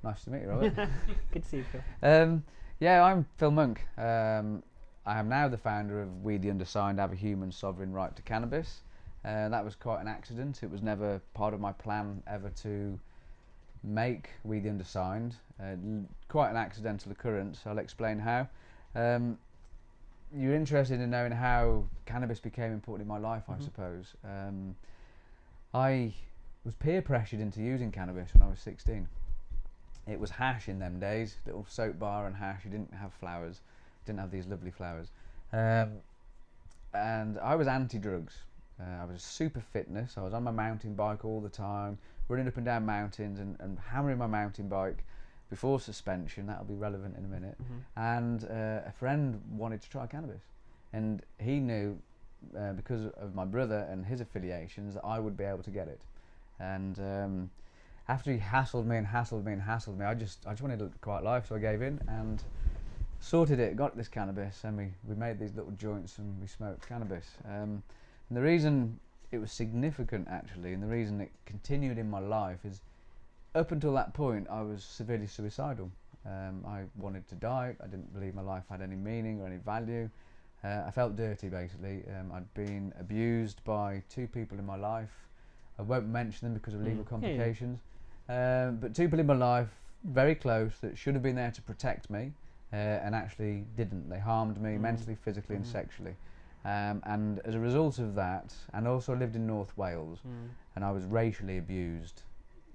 Nice to meet you, Robert. Good to see you, Phil. Yeah, I'm Phil Monk. I am now the founder of We the Undersigned Have a Human Sovereign Right to Cannabis. That was quite an accident. It was never part of my plan ever to make We the Undersigned. Quite an accidental occurrence. I'll explain how. You're interested in knowing how cannabis became important in my life, I suppose. I was peer pressured into using cannabis when I was 16. It was hash in them days, little soap bar and hash. You didn't have flowers, didn't have these lovely flowers. And I was anti-drugs. I was super fitness. I was on my mountain bike all the time, running up and down mountains and hammering my mountain bike before suspension. That'll be relevant in a minute. And a friend wanted to try cannabis, and he knew because of my brother and his affiliations that I would be able to get it. And after he hassled me, I just wanted a quiet life, so I gave in and sorted it, got this cannabis, and we made these little joints and we smoked cannabis. And the reason it was significant, actually, and the reason it continued in my life is up until that point I was severely suicidal. I wanted to die. I didn't believe my life had any meaning or any value. I felt dirty, basically. I'd been abused by 2 people in my life. I won't mention them because of legal complications. But 2 people in my life, very close, that should have been there to protect me, and actually didn't. They harmed me mentally, physically and sexually. And as a result of that, and also I lived in North Wales, and I was racially abused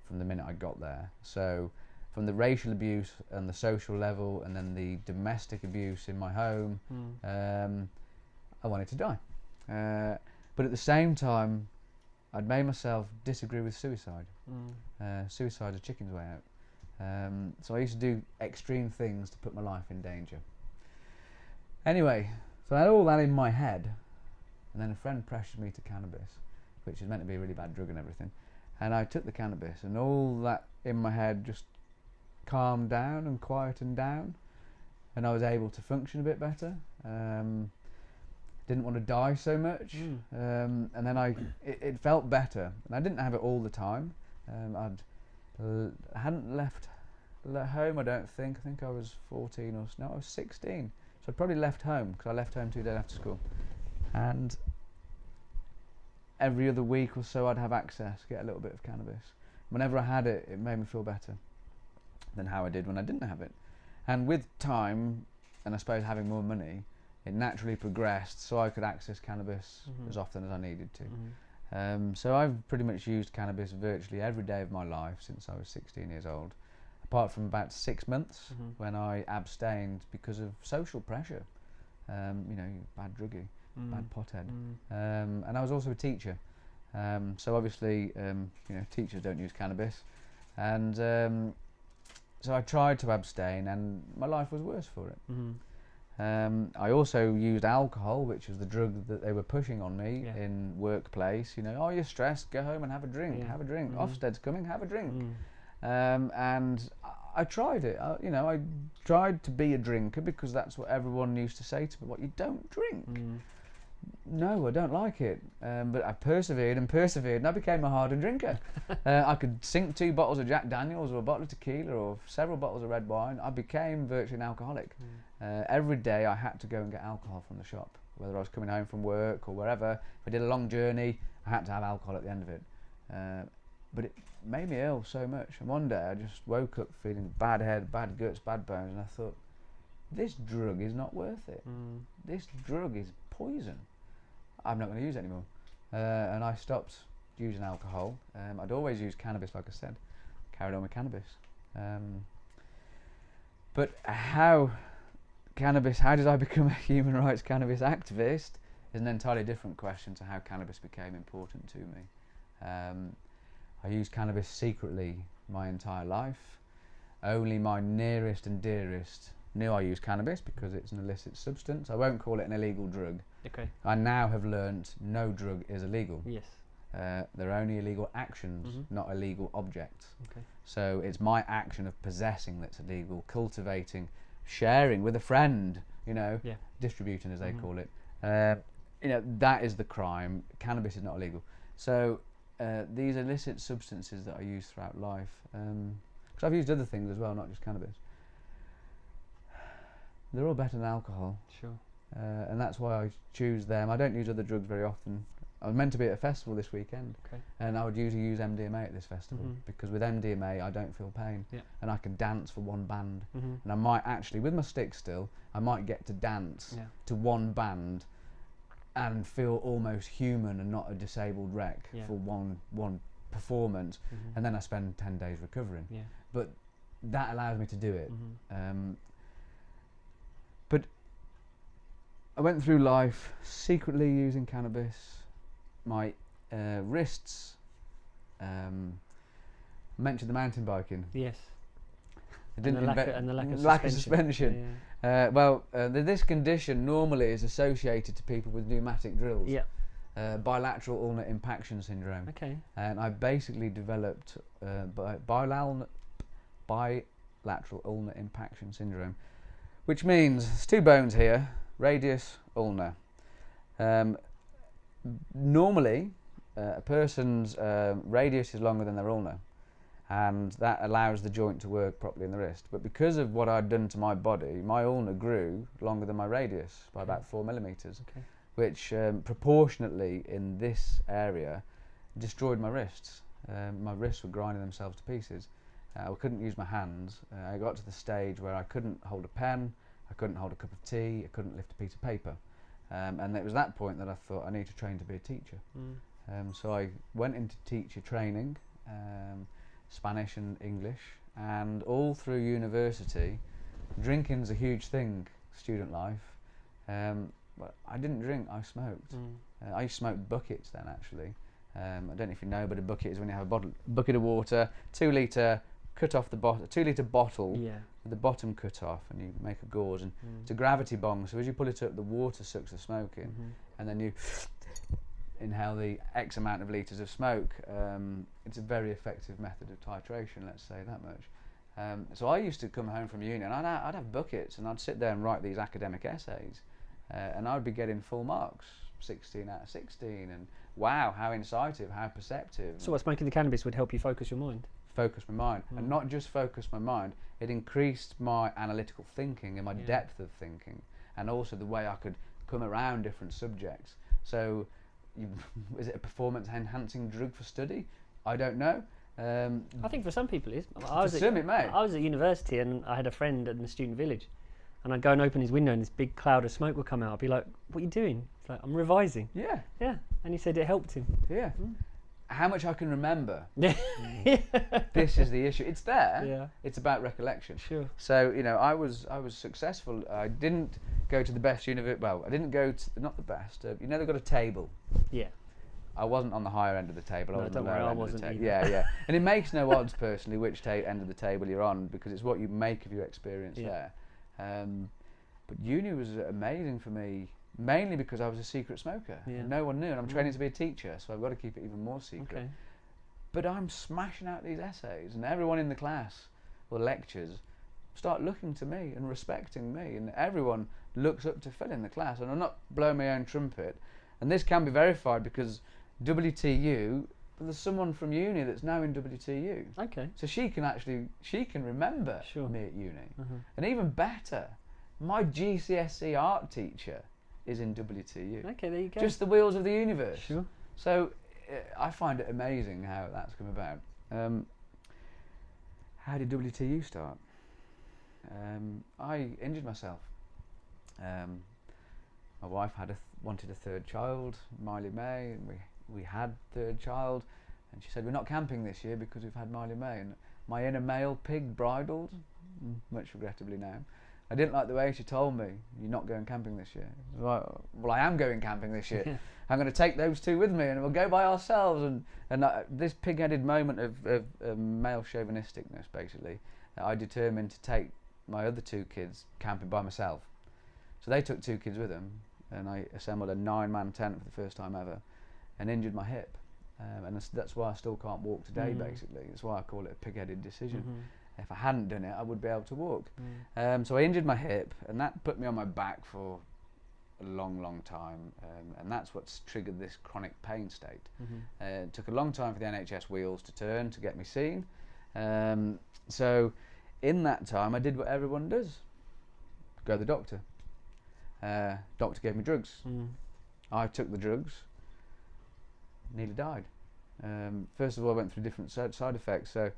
from the minute I got there. So from the racial abuse and the social level, and then the domestic abuse in my home, I wanted to die. But at the same time, I'd made myself disagree with suicide. Suicide's a chicken's way out. So I used to do extreme things to put my life in danger. Anyway, so I had all that in my head, and then a friend pressured me to cannabis, which is meant to be a really bad drug and everything. And I took the cannabis, and all that in my head just calmed down and quietened down, and I was able to function a bit better. Didn't want to die so much, and then it felt better, and I didn't have it all the time. I hadn't left home, I don't think. I think I was 14 or no, I was 16. So I probably left home because I left home 2 days after school, and every other week or so I'd have access, get a little bit of cannabis. Whenever I had it, it made me feel better than how I did when I didn't have it. And with time, and I suppose having more money, it naturally progressed so I could access cannabis as often as I needed to. So I've pretty much used cannabis virtually every day of my life since I was 16 years old, apart from about 6 months when I abstained because of social pressure. You know, bad druggie, bad pothead. And I was also a teacher. So obviously, you know, teachers don't use cannabis. And so I tried to abstain, and my life was worse for it. I also used alcohol, which was the drug that they were pushing on me in workplace. You know, oh, you're stressed, go home and have a drink, have a drink. Ofsted's coming, have a drink. And I tried it. You know, I tried to be a drinker because that's what everyone used to say to me. What, you don't drink? No, I don't like it. But I persevered, and I became a hardened drinker. I could sink 2 bottles of Jack Daniels or a bottle of tequila or several bottles of red wine. I became virtually an alcoholic. Every day I had to go and get alcohol from the shop, whether I was coming home from work or wherever. If I did a long journey, I had to have alcohol at the end of it. But it made me ill so much. And one day I just woke up feeling bad head, bad guts, bad bones, and I thought, this drug is not worth it. This drug is poison. I'm not going to use it anymore. And I stopped using alcohol. I'd always used cannabis, like I said. Carried on with cannabis. But how did I become a human rights cannabis activist is an entirely different question to how cannabis became important to me. I used cannabis secretly my entire life. Only my nearest and dearest knew I used cannabis because it's an illicit substance. I won't call it an illegal drug. Okay. I now have learnt no drug is illegal. Yes. They're only illegal actions, not illegal objects. Okay. So it's my action of possessing that's illegal, cultivating, sharing with a friend, you know, distributing as they call it. You know, that is the crime. Cannabis is not illegal. So these illicit substances that I use throughout life, because I've used other things as well, not just cannabis. They're all better than alcohol. Sure. And that's why I choose them. I don't use other drugs very often. I was meant to be at a festival this weekend, and I would usually use MDMA at this festival, because with MDMA I don't feel pain, and I can dance for one band, and I might actually, with my stick still, I might get to dance to one band and feel almost human and not a disabled wreck for one performance, and then I spend 10 days recovering. But that allows me to do it. But I went through life secretly using cannabis. My wrists, mentioned the mountain biking. Yes. I didn't and the lack of suspension. This condition normally is associated to people with pneumatic drills. Yeah. Bilateral ulnar impaction syndrome. Okay. And I basically developed bilateral ulnar impaction syndrome, which means there's two bones here, radius, ulnar. Normally, a person's radius is longer than their ulnar, and that allows the joint to work properly in the wrist. But because of what I'd done to my body, my ulnar grew longer than my radius by about 4 millimeters, which proportionately in this area destroyed my wrists. My wrists were grinding themselves to pieces. I couldn't use my hands. I got to the stage where I couldn't hold a pen, I couldn't hold a cup of tea, I couldn't lift a piece of paper. And it was that point that I thought I need to train to be a teacher. So I went into teacher training, Spanish and English, and all through university, drinking's a huge thing, student life. But I didn't drink, I smoked. I used to smoke buckets then, actually. I don't know if you know, but a bucket is when you have a bucket of water, 2 litre, cut off the bottle, 2 litre bottle, with the bottom cut off, and you make a gauze, and it's a gravity bong, so as you pull it up, the water sucks the smoke in, and then you inhale the X amount of litres of smoke. It's a very effective method of titration, let's say that much. So I used to come home from uni, and I'd have buckets, and I'd sit there and write these academic essays, and I'd be getting full marks, 16 out of 16, and wow, how incisive, how perceptive. So what, smoking the cannabis would help you focus your mind? Focus my mind, and not just focus my mind, it increased my analytical thinking and my depth of thinking, and also the way I could come around different subjects. So is it a performance enhancing drug for study? I don't know. I think for some people it is. I was at university, and I had a friend in the student village, and I'd go and open his window and this big cloud of smoke would come out. I'd be like, what are you doing? It's like, I'm revising. Yeah. And he said it helped him. Yeah. How much I can remember. Yeah. This is the issue. It's there. Yeah. It's about recollection. Sure. So I was successful. I didn't go to the best university. Well, I didn't go to not the best. They've got a table. Yeah. I wasn't on the higher end of the table. No, don't worry, I wasn't either. Yeah. And it makes no odds personally which end of the table you're on, because it's what you make of your experience there. But uni was amazing for me, mainly because I was a secret smoker. No one knew, and I'm training to be a teacher, so I've got to keep it even more secret. But I'm smashing out these essays, and everyone in the class or lectures start looking to me and respecting me, and everyone looks up to Phil in the class. And I'm not blowing my own trumpet, and this can be verified because WTU, there's someone from uni that's now in WTU. So she can remember me at uni. And even better, my GCSE art teacher is in WTU. There you go. Just the wheels of the universe. Sure. So I find it amazing how that's come about. How did WTU start? I injured myself. My wife wanted a third child, Miley May, and we had third child, and she said, we're not camping this year because we've had Miley May. And my inner male pig bridled, much regrettably now. I didn't like the way she told me, you're not going camping this year. Well, I am going camping this year. I'm going to take those two with me and we'll go by ourselves. And this pig-headed moment of male chauvinisticness, basically, I determined to take my other 2 kids camping by myself. So they took 2 kids with them, and I assembled a 9-man tent for the first time ever, and injured my hip. And that's why I still can't walk today, basically. That's why I call it a pig-headed decision. If I hadn't done it, I would be able to walk. So I injured my hip, and that put me on my back for a long time, and that's what's triggered this chronic pain state. It took a long time for the NHS wheels to turn to get me seen, So in that time, I did what everyone does: go to the doctor. Doctor gave me drugs. I took the drugs. Nearly died. First of all, I went through different side effects. So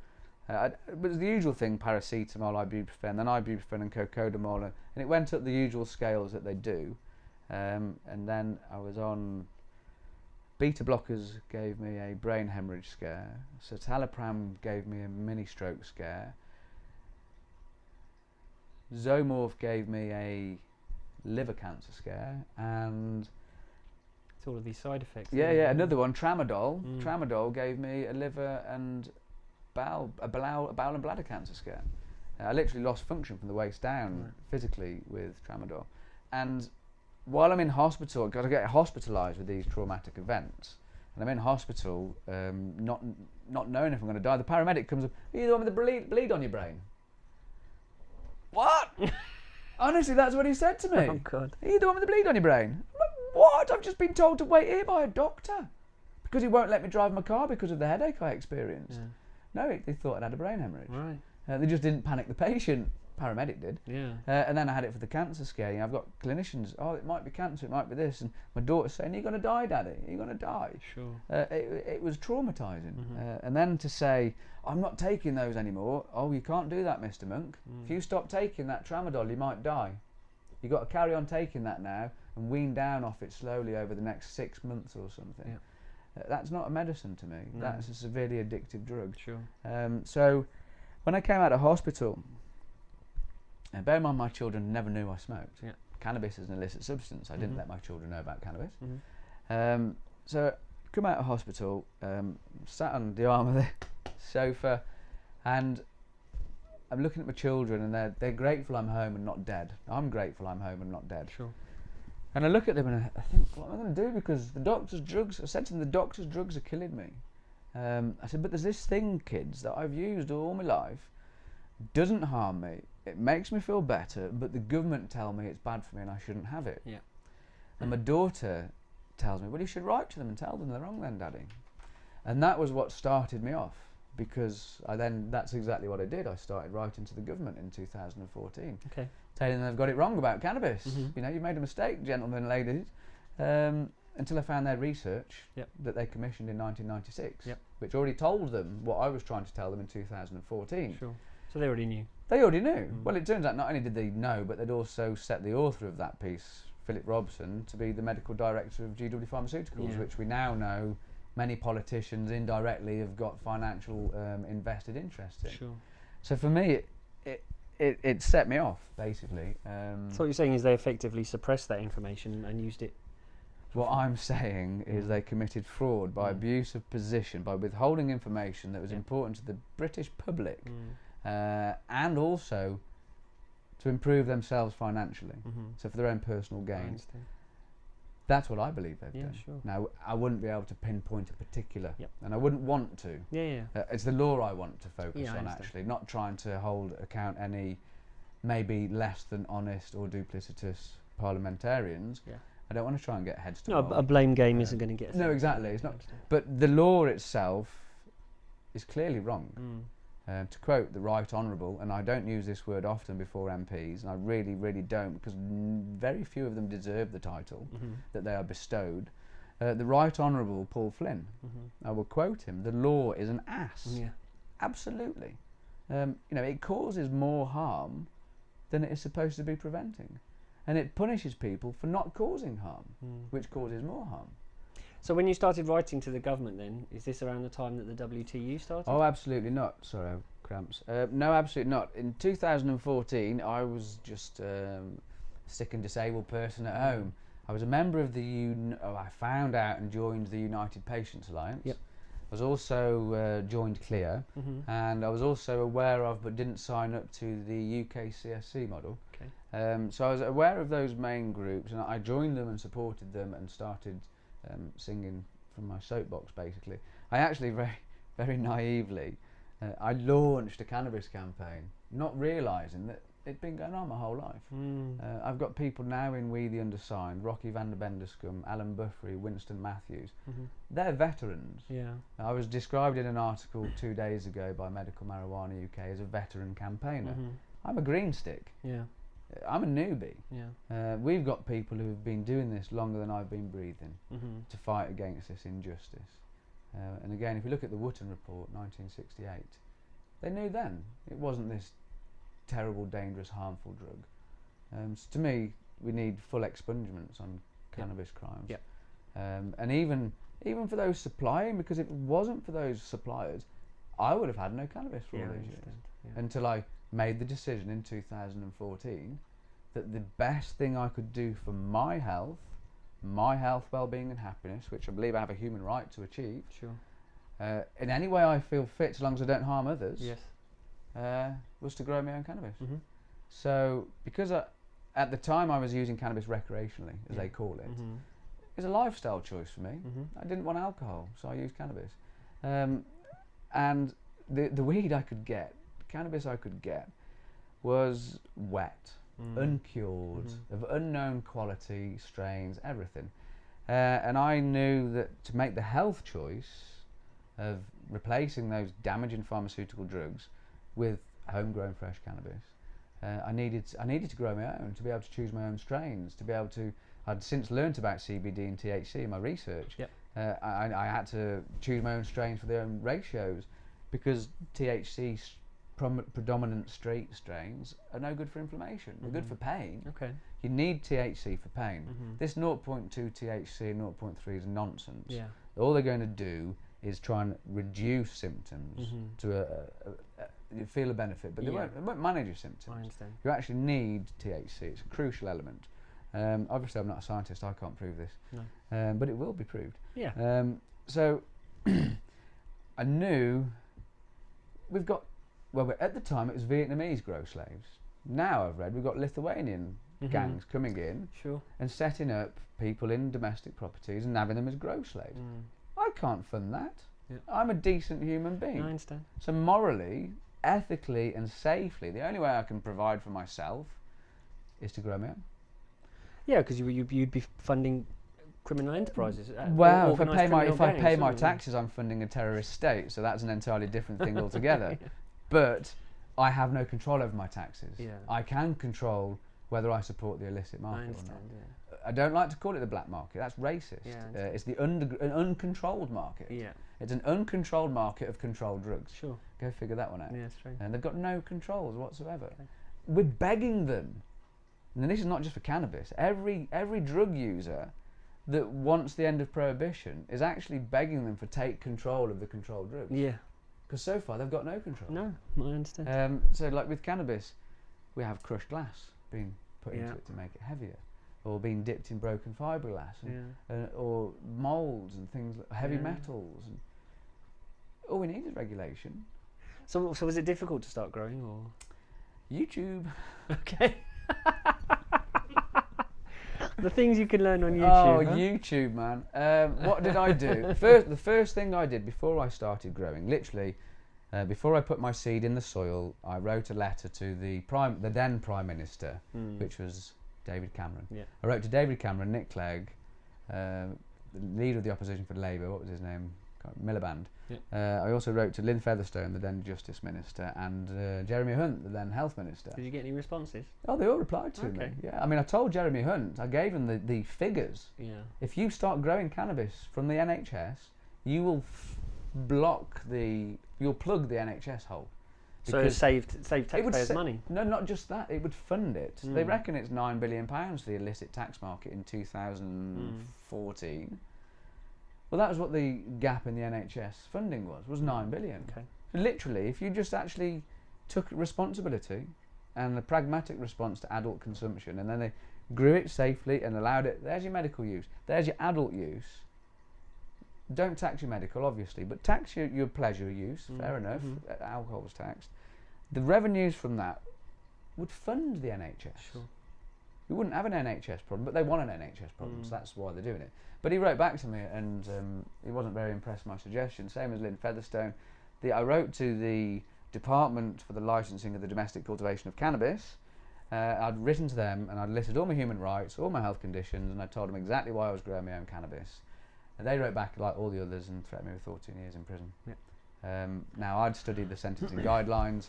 it was the usual thing: paracetamol, ibuprofen, then ibuprofen and cocodamol, and it went up the usual scales that they do. And then I was on beta blockers, gave me a brain hemorrhage scare. Citalopram gave me a mini stroke scare. Zomorph gave me a liver cancer scare, and it's all of these side effects. Another one, tramadol. Tramadol gave me a liver and bowel and bladder cancer scare. I literally lost function from the waist down physically with tramadol. And while I'm in hospital, I've got to get hospitalised with these traumatic events. And I'm in hospital, not knowing if I'm going to die. The paramedic comes up, "Are you the one with the bleed on your brain?" What? Honestly, that's what he said to me. Oh, God. "Are you the one with the bleed on your brain?" I'm like, "What? I've just been told to wait here by a doctor because he won't let me drive my car because of the headache I experienced." No, they thought I'd had a brain hemorrhage. Right. They just didn't panic the patient. Paramedic did. Yeah. And then I had it for the cancer scare. You know, I've got clinicians, "Oh, it might be cancer, it might be this." And my daughter's saying, "You're going to die, Daddy. You're going to die." Sure. It was traumatising. And then to say, "I'm not taking those anymore." "Oh, you can't do that, Mr. Monk. If you stop taking that tramadol, you might die. You've got to carry on taking that now and wean down off it slowly over the next 6 months or something." Yeah. That's not a medicine to me. No. That's a severely addictive drug. Sure. So when I came out of hospital, and bear in mind, my children never knew I smoked. Yeah. Cannabis is an illicit substance. I didn't let my children know about cannabis. So come out of hospital, sat on the arm of the sofa, and I'm looking at my children, and they're grateful I'm home and not dead. I'm grateful I'm home and not dead. Sure. And I look at them and I think, what am I going to do? Because the doctor's drugs, I said to them, the doctor's drugs are killing me. I said, but there's this thing, kids, that I've used all my life, doesn't harm me. It makes me feel better, but the government tell me it's bad for me and I shouldn't have it. Yeah. And my daughter tells me, "Well, you should write to them and tell them they're wrong then, Daddy." And that was what started me off, because that's exactly what I did. I started writing to the government in 2014, telling them they've got it wrong about cannabis. You know, you've made a mistake, gentlemen and ladies. Until I found their research that they commissioned in 1996, which already told them what I was trying to tell them in 2014. Sure. So they already knew. They already knew. Well, it turns out not only did they know, but they'd also set the author of that piece, Philip Robson, to be the medical director of GW Pharmaceuticals, which we now know many politicians indirectly have got financial invested interest in. Sure. So for me, it set me off, basically. So what you're saying is they effectively suppressed that information and used it. What I'm saying is they committed fraud by abuse of position, by withholding information that was important to the British public. And also to improve themselves financially, so for their own personal gain. That's what I believe they've done. Sure. Now, I wouldn't be able to pinpoint a particular, and I wouldn't want to. It's the law I want to focus on, actually, not trying to hold account any maybe less than honest or duplicitous parliamentarians. I don't want to try and get heads to a blame game isn't going to get us. No, exactly. It's not. But the law itself is clearly wrong. To quote the Right Honourable, and I don't use this word often before MPs, and I really, really don't, because very few of them deserve the title that they are bestowed. The Right Honourable Paul Flynn, I will quote him: "The law is an ass." Absolutely. You know, it causes more harm than it is supposed to be preventing, and it punishes people for not causing harm, which causes more harm. So when you started writing to the government then, is this around the time that the WTU started? Oh, absolutely not. Sorry, I have cramps. No, absolutely not. In 2014, I was just a sick and disabled person at home. I was a member of the I found out and joined the United Patients Alliance. I was also joined CLEAR, and I was also aware of, but didn't sign up to, the UK CSC model. So I was aware of those main groups, and I joined them and supported them and started singing from my soapbox, basically. I actually very, very naively I launched a cannabis campaign, not realising that it'd been going on my whole life. I've got people now in We the Undersigned, Rocky van der Benderscum, Alan Buffery, Winston Matthews. They're veterans. Yeah. I was described in an article 2 days ago by Medical Marijuana UK as a veteran campaigner. I'm a green stick. Yeah. I'm a newbie. Yeah. We've got people who have been doing this longer than I've been breathing to fight against this injustice. And again, if you look at the Wootton Report, 1968, they knew then it wasn't this terrible, dangerous, harmful drug. So to me, we need full expungements on cannabis crimes. Yep. And even for those supplying, because if it wasn't for those suppliers, I would have had no cannabis for all these years. Until I made the decision in 2014 that the best thing I could do for my health, well-being and happiness, which I believe I have a human right to achieve, in any way I feel fit, so long as I don't harm others, was to grow my own cannabis. So because at the time I was using cannabis recreationally, as they call it, it's a lifestyle choice for me. I didn't want alcohol, so I used cannabis. And the weed I could get, cannabis I could get, was wet, uncured, of unknown quality, strains, everything. And I knew that to make the health choice of replacing those damaging pharmaceutical drugs with homegrown fresh cannabis, I needed to grow my own, to be able to choose my own strains, to be able to. I'd since learnt about CBD and THC in my research. I had to choose my own strains for their own ratios, because THC predominant street strains are no good for inflammation. They're good for pain. You need THC for pain. This 0.2 THC and 0.3 is nonsense. All they're going to do is try and reduce symptoms to you feel a benefit, but they won't manage your symptoms. I understand. You actually need THC. It's a crucial element. Obviously, I'm not a scientist. I can't prove this, but it will be proved. So I knew we've got. Well, at the time it was Vietnamese grow slaves. Now I've read we've got Lithuanian gangs coming in and setting up people in domestic properties and having them as grow slaves. I can't fund that. I'm a decent human being. I understand. So morally, ethically and safely, the only way I can provide for myself is to grow my own. Yeah, because you'd be funding criminal enterprises. Well, if I pay my taxes, I'm funding a terrorist state, so that's an entirely different thing altogether. But I have no control over my taxes. I can control whether I support the illicit market or not. I don't like to call it the black market. That's racist. It's the an uncontrolled market. It's an uncontrolled market of controlled drugs. Go figure that one out. That's true. And they've got no controls whatsoever. We're begging them. And this is not just for cannabis. Every drug user that wants the end of prohibition is actually begging them for take control of the controlled drugs. Because so far they've got no control. No, I understand. So like with cannabis, we have crushed glass being put into it to make it heavier, or being dipped in broken fiberglass, or moulds and things, like heavy metals. And all we need is regulation. So was it difficult to start growing, or? YouTube. Okay. The things you can learn on YouTube. Oh, YouTube, man. What did I do? The first thing I did before I started growing, literally, before I put my seed in the soil, I wrote a letter to the then Prime Minister, which was David Cameron. I wrote to David Cameron, Nick Clegg, the leader of the opposition for Labour, what was his name? Miliband. I also wrote to Lynn Featherstone, the then Justice Minister, and Jeremy Hunt, the then Health Minister. Did you get any responses? Oh, they all replied to me. I mean, I told Jeremy Hunt, I gave him the figures. If you start growing cannabis from the NHS, you will you'll plug the NHS hole. So it saved taxpayers money? No, not just that. It would fund it. They reckon it's £9 billion for the illicit tax market in 2014. Well, that was what the gap in the NHS funding was £9 billion. So literally, if you just actually took responsibility and a pragmatic response to adult consumption, and then they grew it safely and allowed it, there's your medical use, there's your adult use. Don't tax your medical, obviously, but tax your pleasure use, fair enough, alcohol was taxed. The revenues from that would fund the NHS. We wouldn't have an NHS problem, but they want an NHS problem, so that's why they're doing it. But he wrote back to me, and he wasn't very impressed with my suggestion, same as Lynn Featherstone. I wrote to the Department for the Licensing of the Domestic Cultivation of Cannabis. I'd written to them and I'd listed all my human rights, all my health conditions, and I told them exactly why I was growing my own cannabis. And they wrote back like all the others and threatened me with 14 years in prison. Yeah. Now, I'd studied the sentencing guidelines.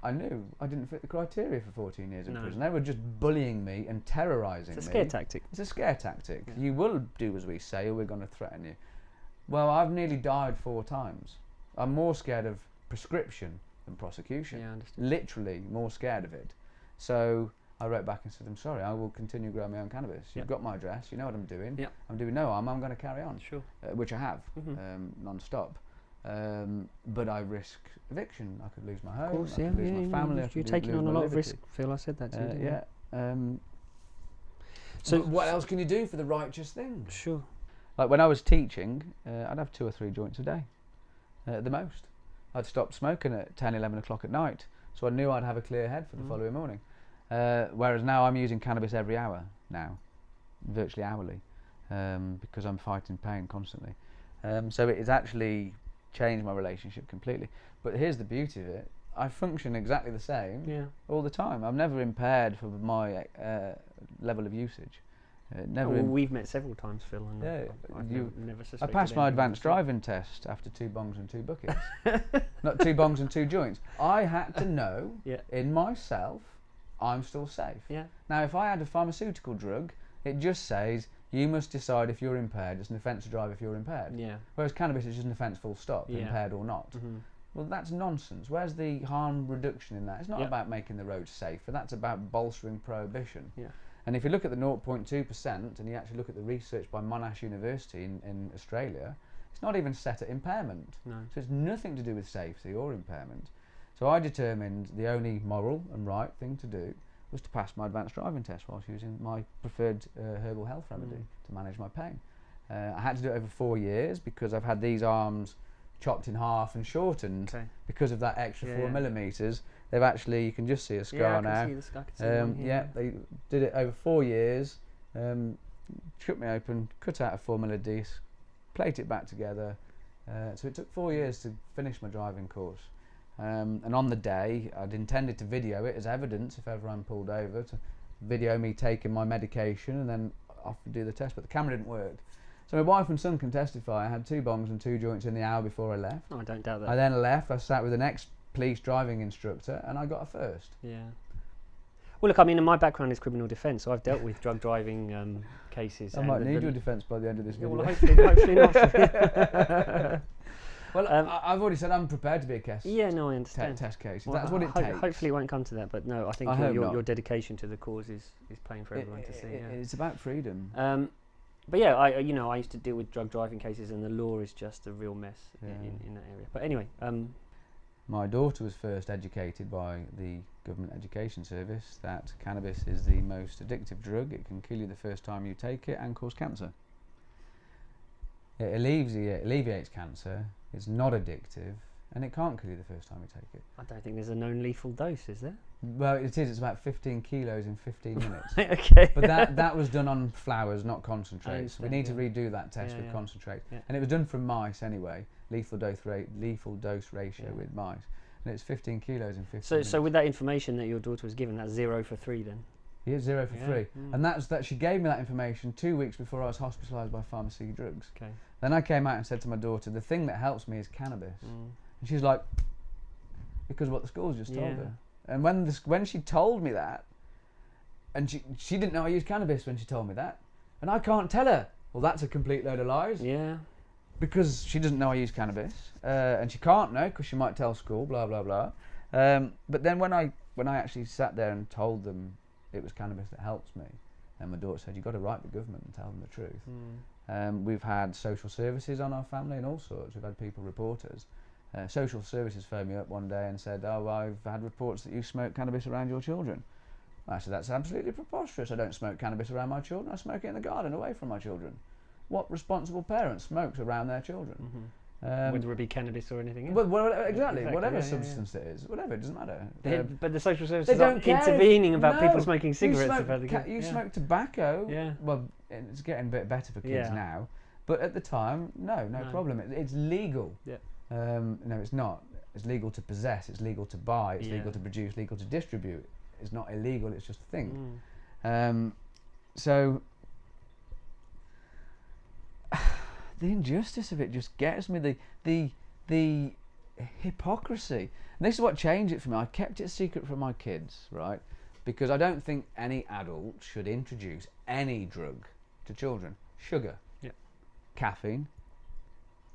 I knew I didn't fit the criteria for 14 years in prison. They were just bullying me and terrorising me. It's a scare tactic. It's a scare tactic. Yeah. You will do as we say or we're going to threaten you. Well, I've nearly died 4 times. I'm more scared of prescription than prosecution. Yeah, I understand. Literally more scared of it. So I wrote back and said, I'm sorry, I will continue growing my own cannabis. You've got my address, you know what I'm doing. Yep. I'm doing no harm, I'm going to carry on. Sure. Which I have, non-stop. But I risk eviction. I could lose my home, Of course, I could lose my family. You're taking on a lot of risk, Phil. I said that to you. Yeah. So what else can you do for the righteous thing? Sure. Like when I was teaching, I'd have 2 or 3 joints a day, at the most. I'd stop smoking at 10, 11 o'clock at night, so I knew I'd have a clear head for the following morning. Whereas now I'm using cannabis every hour now, virtually hourly, because I'm fighting pain constantly. So it's actually changed my relationship completely. But here's the beauty of it. I function exactly the same all the time. I'm never impaired for my level of usage. Never. Well, we've met several times, Phil, and I've never suspected I passed my anything advanced driving test after 2 bongs and 2 buckets. Not 2 bongs and 2 joints. I had to know in myself I'm still safe. Yeah. Now, if I had a pharmaceutical drug, it just says you must decide if you're impaired. It's an offence to drive if you're impaired. Yeah. Whereas cannabis is just an offence full stop, impaired or not. Well, that's nonsense. Where's the harm reduction in that? It's not about making the roads safer. That's about bolstering prohibition. Yeah. And if you look at the 0.2% and you actually look at the research by Monash University in Australia, it's not even set at impairment. No. So it's nothing to do with safety or impairment. So I determined the only moral and right thing to do was to pass my advanced driving test whilst using my preferred herbal health remedy to manage my pain. I had to do it over 4 years because I've had these arms chopped in half and shortened because of that extra 4 millimetres. They've actually, you can just see a scar now. I can see the scar. I can see one here. They did it over 4 years, cut me open, cut out a 4 mm disc, plate it back together. So it took 4 years to finish my driving course. And on the day, I'd intended to video it as evidence if ever I'm pulled over, to video me taking my medication and then off to do the test, but the camera didn't work. So my wife and son can testify I had 2 bongs and 2 joints in the hour before I left. Oh, I don't doubt that. I then left, I sat with the next police driving instructor and I got a first. Yeah. Well, look, I mean, my background is criminal defence, so I've dealt with drug driving cases. I might need your defence by the end of this video. Well, hopefully not. Well, I've already said I'm prepared to be a case. Yeah, no, I understand. Test case. Well, that's what it takes. Hopefully it won't come to that, but no, I think your dedication to the cause is plain for everyone to see. It's about freedom. But yeah, I used to deal with drug driving cases, and the law is just a real mess in that area. But anyway, my daughter was first educated by the Government Education Service that cannabis is the most addictive drug. It can kill you the first time you take it and cause cancer. It alleviates cancer. It's not addictive, and it can't kill you the first time you take it. I don't think there's a known lethal dose, is there? Well, it is. It's about 15 kilos in 15 minutes. Okay. But that was done on flowers, not concentrates. So we need to redo that test with concentrate. Yeah. And it was done from mice anyway. Lethal dose ratio with mice, and it's 15 kilos in 15 minutes. So with that information that your daughter was given, that's 0 for 3 then. Yeah, 0 for 3. And that she gave me that information 2 weeks before I was hospitalised by pharmacy drugs. Okay. Then I came out and said to my daughter, the thing that helps me is cannabis. And she's like, because of what the school's just told her. And when she told me that, and she didn't know I used cannabis when she told me that, and I can't tell her, well, that's a complete load of lies. Yeah. Because she doesn't know I use cannabis, and she can't know because she might tell school, blah blah blah. But then when I actually sat there and told them it was cannabis that helps me, and my daughter said, you've got to write the government and tell them the truth. We've had social services on our family and all sorts. We've had people report us. Social services phoned me up one day and said, oh, I've had reports that you smoke cannabis around your children. I said, that's absolutely preposterous. I don't smoke cannabis around my children. I smoke it in the garden away from my children. What responsible parent smokes around their children? Whether it be cannabis or anything else. Well, exactly. Whatever substance it is, whatever, it doesn't matter. But the social services aren't intervening about people smoking cigarettes. You smoke tobacco. Yeah. Well, it's getting a bit better for kids now. But at the time, no problem. It's legal. Yeah. No, it's not. It's legal to possess. It's legal to buy. It's Yeah. legal to produce. Legal to distribute. It's not illegal. It's just a thing. So the injustice of it just gets me. The hypocrisy. And this is what changed it for me. I kept it a secret from my kids, right? Because I don't think any adult should introduce any drug to children. Sugar, caffeine,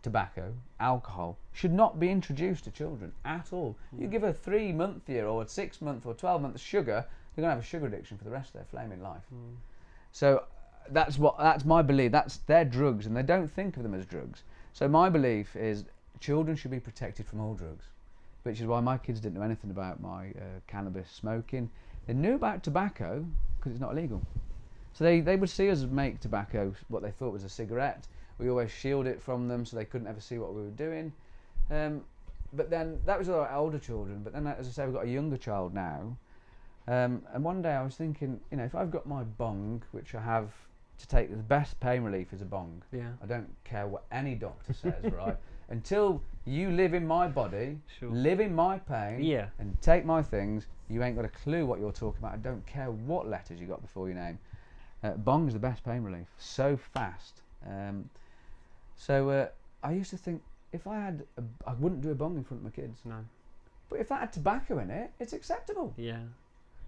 tobacco, alcohol should not be introduced to children at all. You give a 3-month-year or a 6-month or 12-month sugar, they're going to have a sugar addiction for the rest of their flaming life. So that's my belief. That's their drugs, and they don't think of them as drugs. So my belief is children should be protected from all drugs, which is why my kids didn't know anything about my cannabis smoking. They knew about tobacco because it's not illegal. So they would see us make tobacco, what they thought was a cigarette. We always shield it from them so they couldn't ever see what we were doing. But then, that was our older children, but then, as I say, we've got a younger child now. And one day I was thinking, you know, if I've got my bong, which I have to take, the best pain relief is a bong. Yeah. I don't care what any doctor says, right? Until you live in my body, live in my pain, and take my things, you ain't got a clue what you're talking about. I don't care what letters you got before your name. Bong is the best pain relief. So fast. So I used to think, if I had, I wouldn't do a bong in front of my kids. No. But if that had tobacco in it, it's acceptable. Yeah.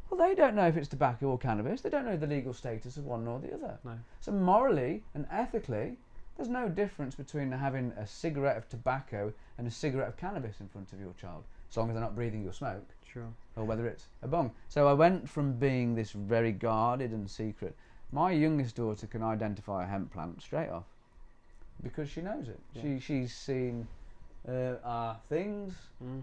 Well, they don't know if it's tobacco or cannabis. They don't know the legal status of one or the other. No. So morally and ethically, there's no difference between having a cigarette of tobacco and a cigarette of cannabis in front of your child, as long as they're not breathing your smoke. Sure. Or whether it's a bong. So I went from being this very guarded and secret. My youngest daughter can identify a hemp plant straight off because she knows it. Yeah. She's seen our things,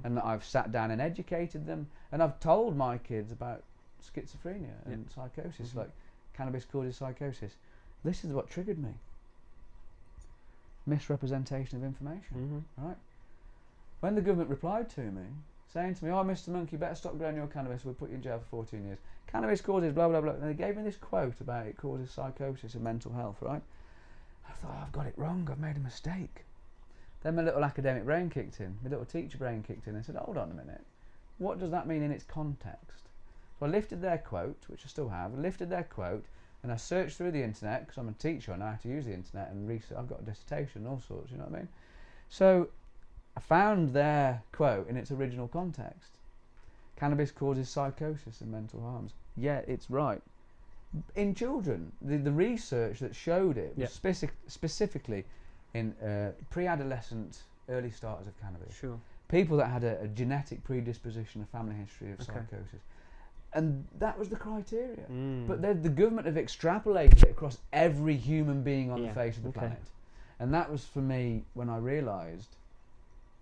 and I've sat down and educated them, and I've told my kids about schizophrenia and psychosis, like cannabis causes psychosis. This is what triggered me. Misrepresentation of information, right? When the government replied to me, saying to me, "Oh, Mr. Monk, you better stop growing your cannabis, we'll put you in jail for 14 years. Cannabis causes blah, blah, blah." And they gave me this quote about it causes psychosis and mental health, right? I thought, I've got it wrong, I've made a mistake. Then my little academic brain kicked in, my little teacher brain kicked in and said, hold on a minute, what does that mean in its context? So I lifted their quote, which I still have, lifted their quote, and I searched through the internet, because I'm a teacher, I know how to use the internet and research. I've got a dissertation and all sorts, you know what I mean? So I found their quote in its original context. Cannabis causes psychosis and mental harms. Yeah, it's right. In children, the research that showed it was specifically in pre-adolescent, early starters of cannabis. Sure. People that had a genetic predisposition, a family history of psychosis. And that was the criteria. But the government have extrapolated it across every human being on the face of the planet. And that was for me when I realised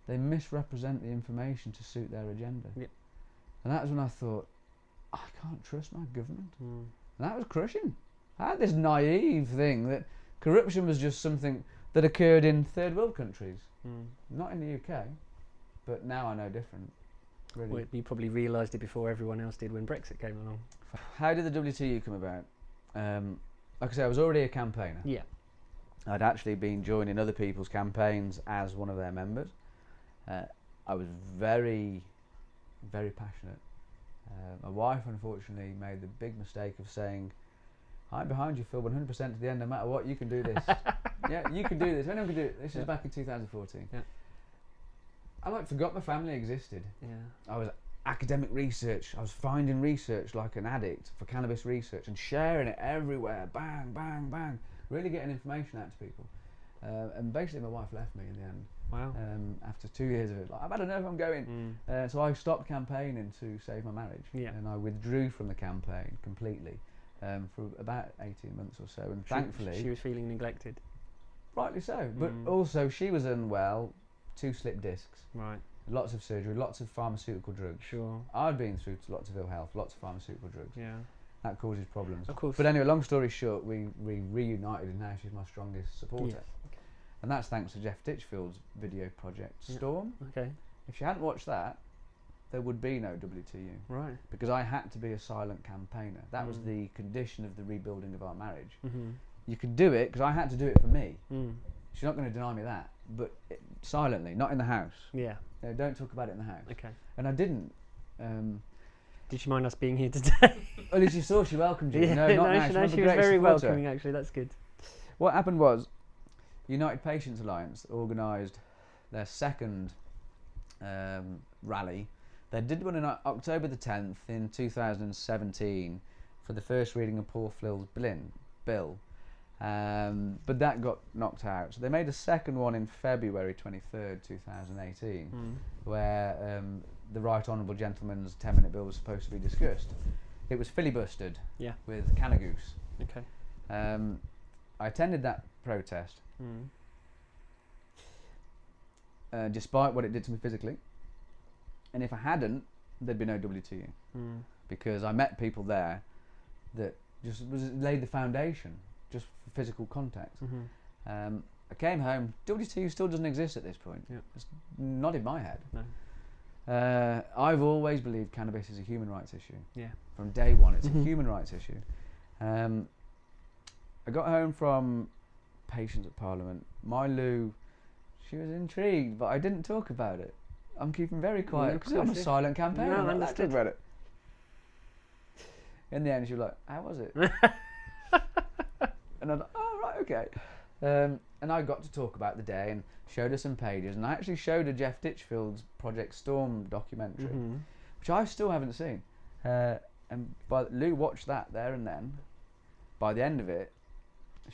they misrepresent the information to suit their agenda. And that was when I thought, I can't trust my government. And that was crushing. I had this naive thing that corruption was just something that occurred in third world countries, not in the UK. But now I know different. Really. Well, you probably realised it before everyone else did when Brexit came along. How did the WTU come about? Like I say, I was already a campaigner. Yeah. I'd actually been joining other people's campaigns as one of their members. I was very, very passionate. My wife, unfortunately, made the big mistake of saying, "I'm behind you, Phil, 100% to the end, no matter what, you can do this." Yeah, you can do this. Anyone can do it. This is back in 2014. Yeah. I forgot my family existed. Yeah. I was academic research. I was finding research like an addict for cannabis research and sharing it everywhere. Bang, bang, bang. Really getting information out to people. And basically my wife left me in the end. Wow. After 2 years of it. Like, I've had enough, I'm going. So I stopped campaigning to save my marriage. Yeah. And I withdrew from the campaign completely for about 18 months or so. And thankfully... She was feeling neglected. Rightly so. But also she was unwell. 2 slip discs. Right. Lots of surgery, lots of pharmaceutical drugs. Sure. I'd been through lots of ill health, lots of pharmaceutical drugs. Yeah. That causes problems. Of course. But anyway, long story short, we reunited and now she's my strongest supporter. Yeah. And that's thanks to Jeff Ditchfield's video project, Storm. Okay. If you hadn't watched that, there would be no WTU. Right. Because I had to be a silent campaigner. That was the condition of the rebuilding of our marriage. You could do it because I had to do it for me. She's not going to deny me that. but silently, not in the house. Yeah. Don't talk about it in the house. Okay. And I didn't. Did she mind us being here today? Well, as you saw, she welcomed you. Yeah, No, not now. she was very welcoming, actually. That's good. What happened was, United Patients Alliance organised their second rally. They did one on October the 10th in 2017 for the first reading of Paul Flill's bill. But that got knocked out. So they made a second one in February 23rd, 2018, where the Right Honourable Gentleman's 10-minute bill was supposed to be discussed. It was filibustered with Cannabis. Okay. I attended that protest, despite what it did to me physically. And if I hadn't, there'd be no WTU. Because I met people there that just laid the foundation just for physical contact. I came home, WTU still doesn't exist at this point. It's not in my head. No. I've always believed cannabis is a human rights issue. From day one, it's a human rights issue. I got home from Patients at Parliament. My Lou, she was intrigued, but I didn't talk about it. I'm keeping very quiet because I'm a silent campaigner. No, I'm not understood. about it. In the end, she was like, "How was it?" And I was like, "Oh, right, okay." And I got to talk about the day and showed her some pages, and I actually showed her Jeff Ditchfield's Project Storm documentary, which I still haven't seen. And Lou watched that there and then. By the end of it,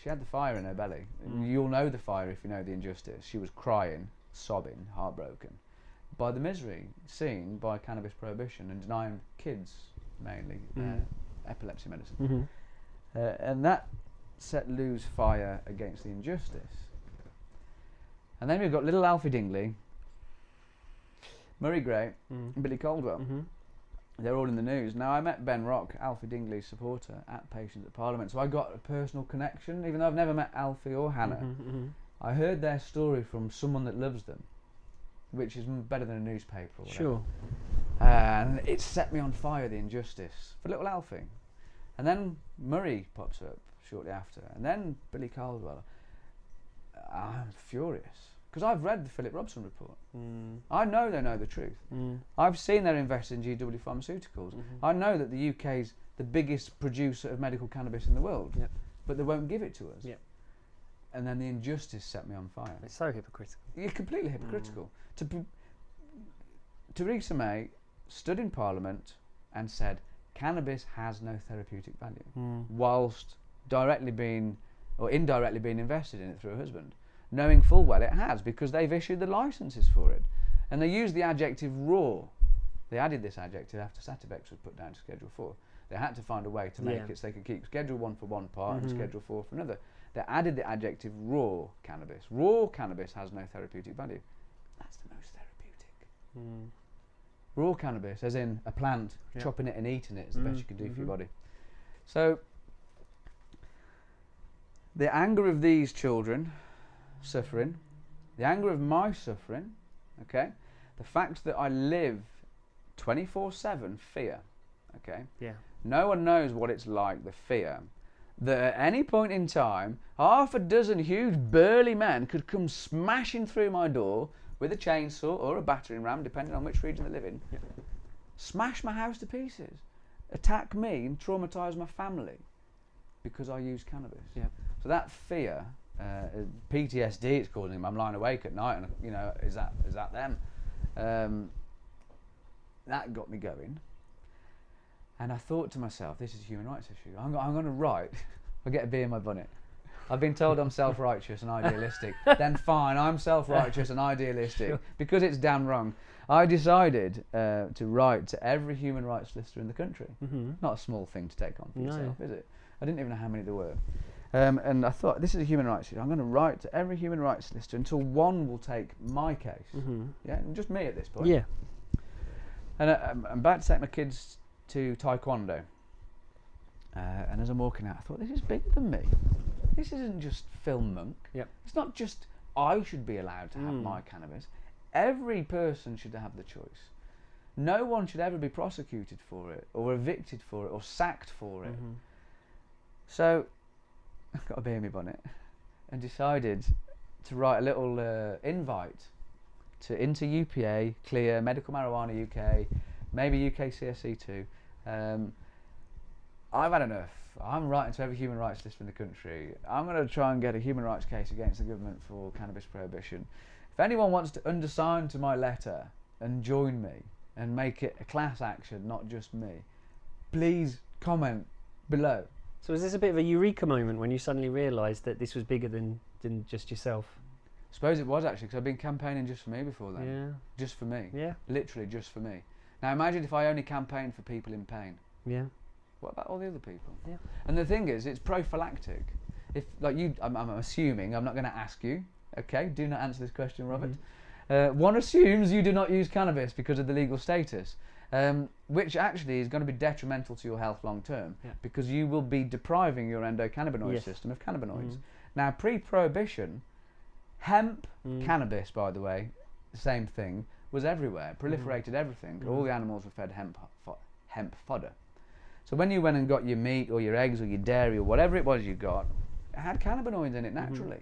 she had the fire in her belly. You'll know the fire if you know the injustice. She was crying, sobbing, heartbroken by the misery seen by cannabis prohibition and denying kids, mainly, epilepsy medicine. And that set Lou's fire against the injustice. And then we've got little Alfie Dingley, Murray Gray, and Billy Caldwell. They're all in the news. Now, I met Ben Rock, Alfie Dingley's supporter, at Patients at Parliament, so I got a personal connection, even though I've never met Alfie or Hannah. I heard their story from someone that loves them, which is better than a newspaper or whatever. Sure. And it set me on fire, the injustice, for little Alfie. And then Murray pops up shortly after, and then Billy Caldwell. I'm furious, because I've read the Philip Robson report. I know they know the truth. I've seen their investment in GW Pharmaceuticals. I know that the UK's the biggest producer of medical cannabis in the world, but they won't give it to us. And then the injustice set me on fire. It's so hypocritical. You're completely hypocritical. Theresa May stood in Parliament and said cannabis has no therapeutic value, whilst directly being or indirectly being invested in it through her husband, knowing full well it has, because they've issued the licenses for it. And they used the adjective raw. They added this adjective after Sativex was put down to Schedule 4. They had to find a way to make it so they could keep Schedule 1 for one part and Schedule 4 for another. They added the adjective raw cannabis. Raw cannabis has no therapeutic value. That's the most therapeutic. Raw cannabis, as in a plant, chopping it and eating it is the best you can do for your body. So, the anger of these children suffering, the anger of my suffering, okay, the fact that I live 24/7 fear, okay, no one knows what it's like, the fear that at any point in time half a dozen huge burly men could come smashing through my door with a chainsaw or a battering ram, depending on which region they live in, smash my house to pieces, attack me and traumatise my family because I use cannabis. So that fear, PTSD it's causing them. I'm lying awake at night and, you know, is that them? That got me going. And I thought to myself, this is a human rights issue. I'm going to write. I'll get a bee in my bonnet. I've been told I'm self-righteous and idealistic. Then fine, I'm self-righteous and idealistic because it's damn wrong. I decided to write to every human rights solicitor in the country. Not a small thing to take on for yourself, is it? I didn't even know how many there were. And I thought, this is a human rights issue. I'm going to write to every human rights solicitor until one will take my case. And just me at this point. And I'm about to take my kids to Taekwondo. And as I'm walking out, I thought, this is bigger than me. This isn't just Phil Monk. It's not just I should be allowed to have my cannabis. Every person should have the choice. No one should ever be prosecuted for it, or evicted for it, or sacked for it. So I got a bee in my bonnet and decided to write a little invite into UPA, Clear, Medical Marijuana UK, maybe UK CSE too. I've had enough. I'm writing to every human rights list in the country. I'm going to try and get a human rights case against the government for cannabis prohibition. If anyone wants to undersign to my letter and join me and make it a class action, not just me, please comment below. So was this a bit of a eureka moment when you suddenly realised that this was bigger than just yourself? I suppose it was actually, because I've been campaigning just for me before then. Yeah. Just for me. Yeah. Literally just for me. Now imagine if I only campaigned for people in pain. Yeah. What about all the other people? Yeah. And the thing is, it's prophylactic. If, like you, I'm assuming, I'm not going to ask you, okay? Do not answer this question, Robert. One assumes you do not use cannabis because of the legal status, which actually is going to be detrimental to your health long term, because you will be depriving your endocannabinoid system of cannabinoids. Now, pre-prohibition, hemp, cannabis, by the way, the same thing, was everywhere, proliferated everything. All the animals were fed hemp fodder. So when you went and got your meat or your eggs or your dairy or whatever it was you got, it had cannabinoids in it naturally.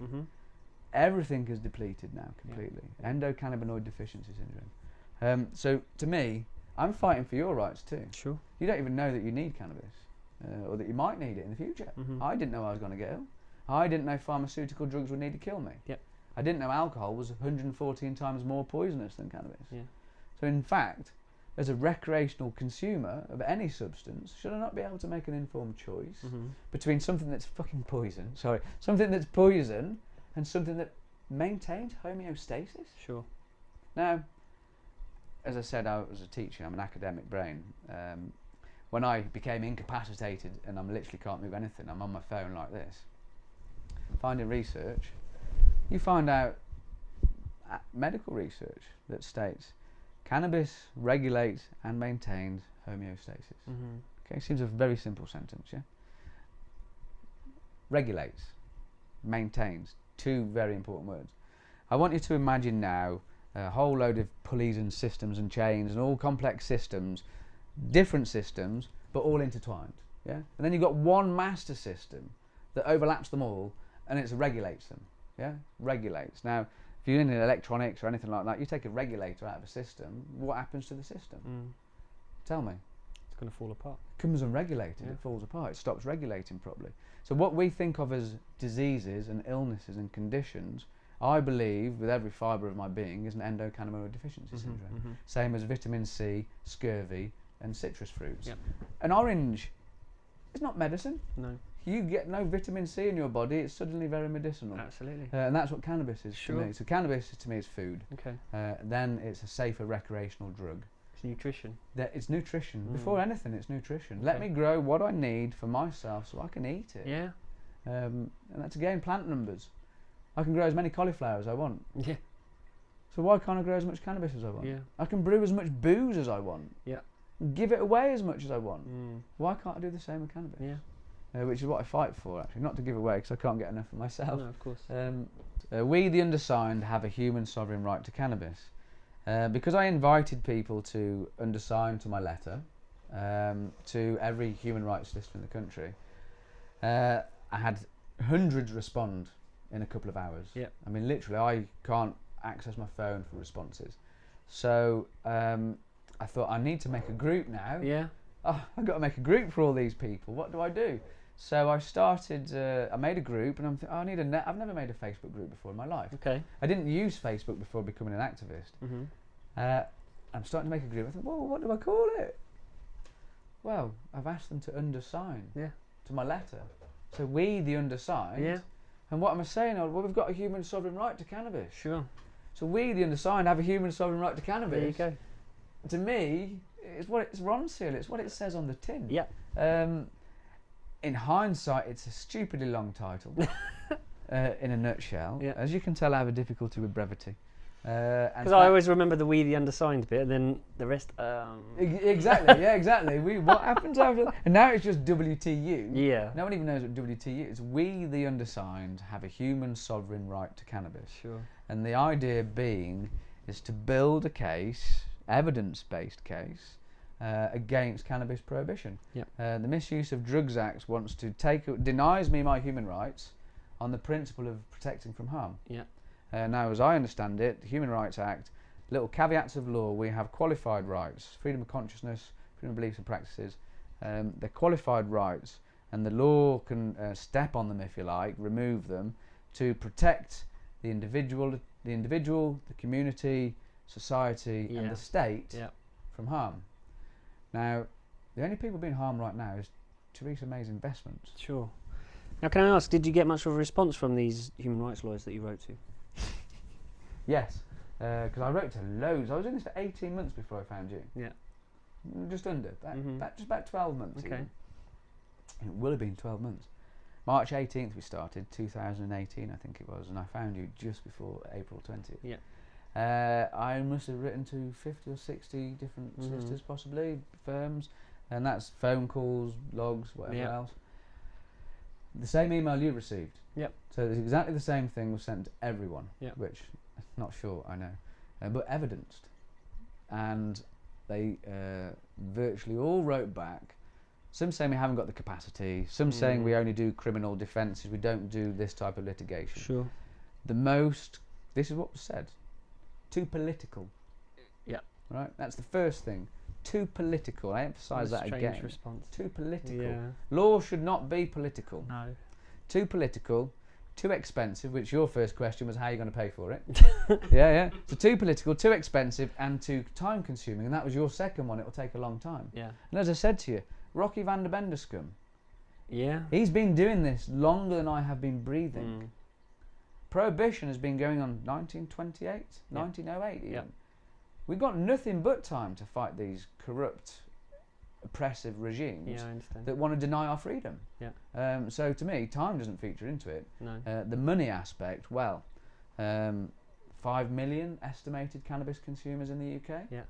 Everything is depleted now completely. Endocannabinoid deficiency syndrome. So to me, I'm fighting for your rights too. Sure. You don't even know that you need cannabis, or that you might need it in the future. I didn't know I was going to get ill. I didn't know pharmaceutical drugs would need to kill me. I didn't know alcohol was 114 times more poisonous than cannabis. So in fact, as a recreational consumer of any substance, should I not be able to make an informed choice between something that's fucking poison, something that's poison and something that maintains homeostasis? Sure. Now, as I said, I was a teacher, I'm an academic brain. When I became incapacitated and I literally can't move anything, I'm on my phone like this, finding research, you find out medical research that states cannabis regulates and maintains homeostasis. Okay, seems a very simple sentence, yeah? Regulates, maintains, two very important words. I want you to imagine now a whole load of pulleys and systems and chains and all complex systems, different systems, but all intertwined, yeah? And then you've got one master system that overlaps them all and it regulates them, yeah? Regulates. Now, if you're in electronics or anything like that, you take a regulator out of a system, what happens to the system? Tell me. It's going to fall apart. It comes unregulated, it falls apart, it stops regulating properly. So what we think of as diseases and illnesses and conditions, I believe with every fibre of my being, is an endocannabinoid deficiency syndrome. Same as vitamin C, scurvy and citrus fruits. An orange is not medicine. No. You get no vitamin C in your body, it's suddenly very medicinal. Absolutely. And that's what cannabis is to me. So cannabis to me is food. Okay. Then it's a safer recreational drug. It's nutrition. It's nutrition. Before anything, it's nutrition. Let me grow what I need for myself so I can eat it. Yeah. And that's again plant numbers. I can grow as many cauliflower as I want. Yeah. So why can't I grow as much cannabis as I want? Yeah. I can brew as much booze as I want. Yeah. Give it away as much as I want. Why can't I do the same with cannabis? Yeah. Which is what I fight for, actually. Not to give away, because I can't get enough for myself. No, of course. We, the undersigned, have a human sovereign right to cannabis. Because I invited people to undersign to my letter, to every human rights list in the country, I had hundreds respond in a couple of hours. Yeah. I mean, literally, I can't access my phone for responses. So I thought, I need to make a group now. Yeah. Oh, I've got to make a group for all these people. What do I do? So I started, I made a group, and I'm thinking, I need a I've never made a Facebook group before in my life. Okay. I didn't use Facebook before becoming an activist. I'm starting to make a group. I thought, well, what do I call it? Well, I've asked them to undersign to my letter. So we, the undersigned. Yeah. And what am I saying? Well, we've got a human sovereign right to cannabis. Sure. So we, the undersigned, have a human sovereign right to cannabis. There you go. To me, it's what it's Ronseal. It's what it says on the tin. Yeah. In hindsight, it's a stupidly long title. In a nutshell, as you can tell, I have a difficulty with brevity. Because I always remember the "we the undersigned" bit, and then the rest. Exactly. Yeah. Exactly. What happens after? And now it's just WTU. Yeah. No one even knows what WTU is. We the undersigned have a human sovereign right to cannabis. Sure. And the idea being is to build a case, evidence-based case, against cannabis prohibition. Yep. The Misuse of Drugs Act wants to denies me my human rights on the principle of protecting from harm. Yeah. Now, as I understand it, the Human Rights Act, little caveats of law, we have qualified rights, freedom of consciousness, freedom of beliefs and practices. They're qualified rights, and the law can step on them, if you like, remove them, to protect the individual, the community, society, and the state from harm. Now, the only people being harmed right now is Theresa May's investments. Sure. Now, can I ask, did you get much of a response from these human rights lawyers that you wrote to? Yes, because I wrote to loads. I was in this for 18 months before I found you. Yeah. Just under, just about 12 months. Okay. Even. It will have been 12 months. March 18th we started, 2018 I think it was, and I found you just before April 20th. Yeah. I must have written to 50 or 60 different solicitors, possibly, firms, and that's phone calls, logs, whatever else. The same email you received. Yep. So it's exactly the same thing was sent to everyone, which, not sure, I know, but evidenced. And they virtually all wrote back, some saying we haven't got the capacity, some saying we only do criminal defences, we don't do this type of litigation. Sure. This is what was said, too political. Yeah. Right? That's the first thing. Too political. I emphasise that again. Strange response. Too political. Yeah. Law should not be political. No. Too political, too expensive, which your first question was how are you going to pay for it? Yeah. So too political, too expensive, and too time consuming. And that was your second one. It will take a long time. Yeah. And as I said to you, Rocky van der Benderscum. Yeah. He's been doing this longer than I have been breathing. Prohibition has been going on 1928, 1908 even. Yep. We've got nothing but time to fight these corrupt, oppressive regimes that want to deny our freedom. Yeah. So to me, time doesn't feature into it. No. The money aspect, 5 million estimated cannabis consumers in the UK. Yeah.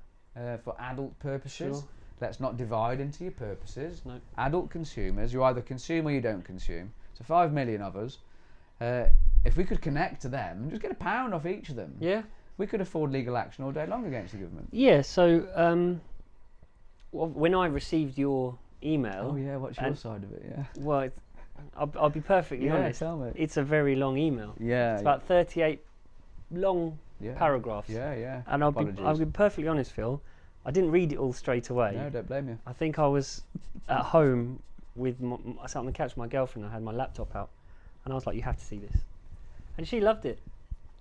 For adult purposes. Sure. Let's not divide into your purposes. No. Adult consumers, you either consume or you don't consume. So 5 million of us. If we could connect to them and just get £1 off each of them, we could afford legal action all day long against the government. Yeah, so when I received your email... Oh yeah, what's your side of it, yeah? Well, I'll be perfectly honest. Tell me. It's a very long email. Yeah. It's about 38 long paragraphs. Yeah. And I'll be perfectly honest, Phil. I didn't read it all straight away. No, don't blame you. I think I was at home with I sat on the couch with my girlfriend. I had my laptop out, and I was like, "You have to see this," and she loved it.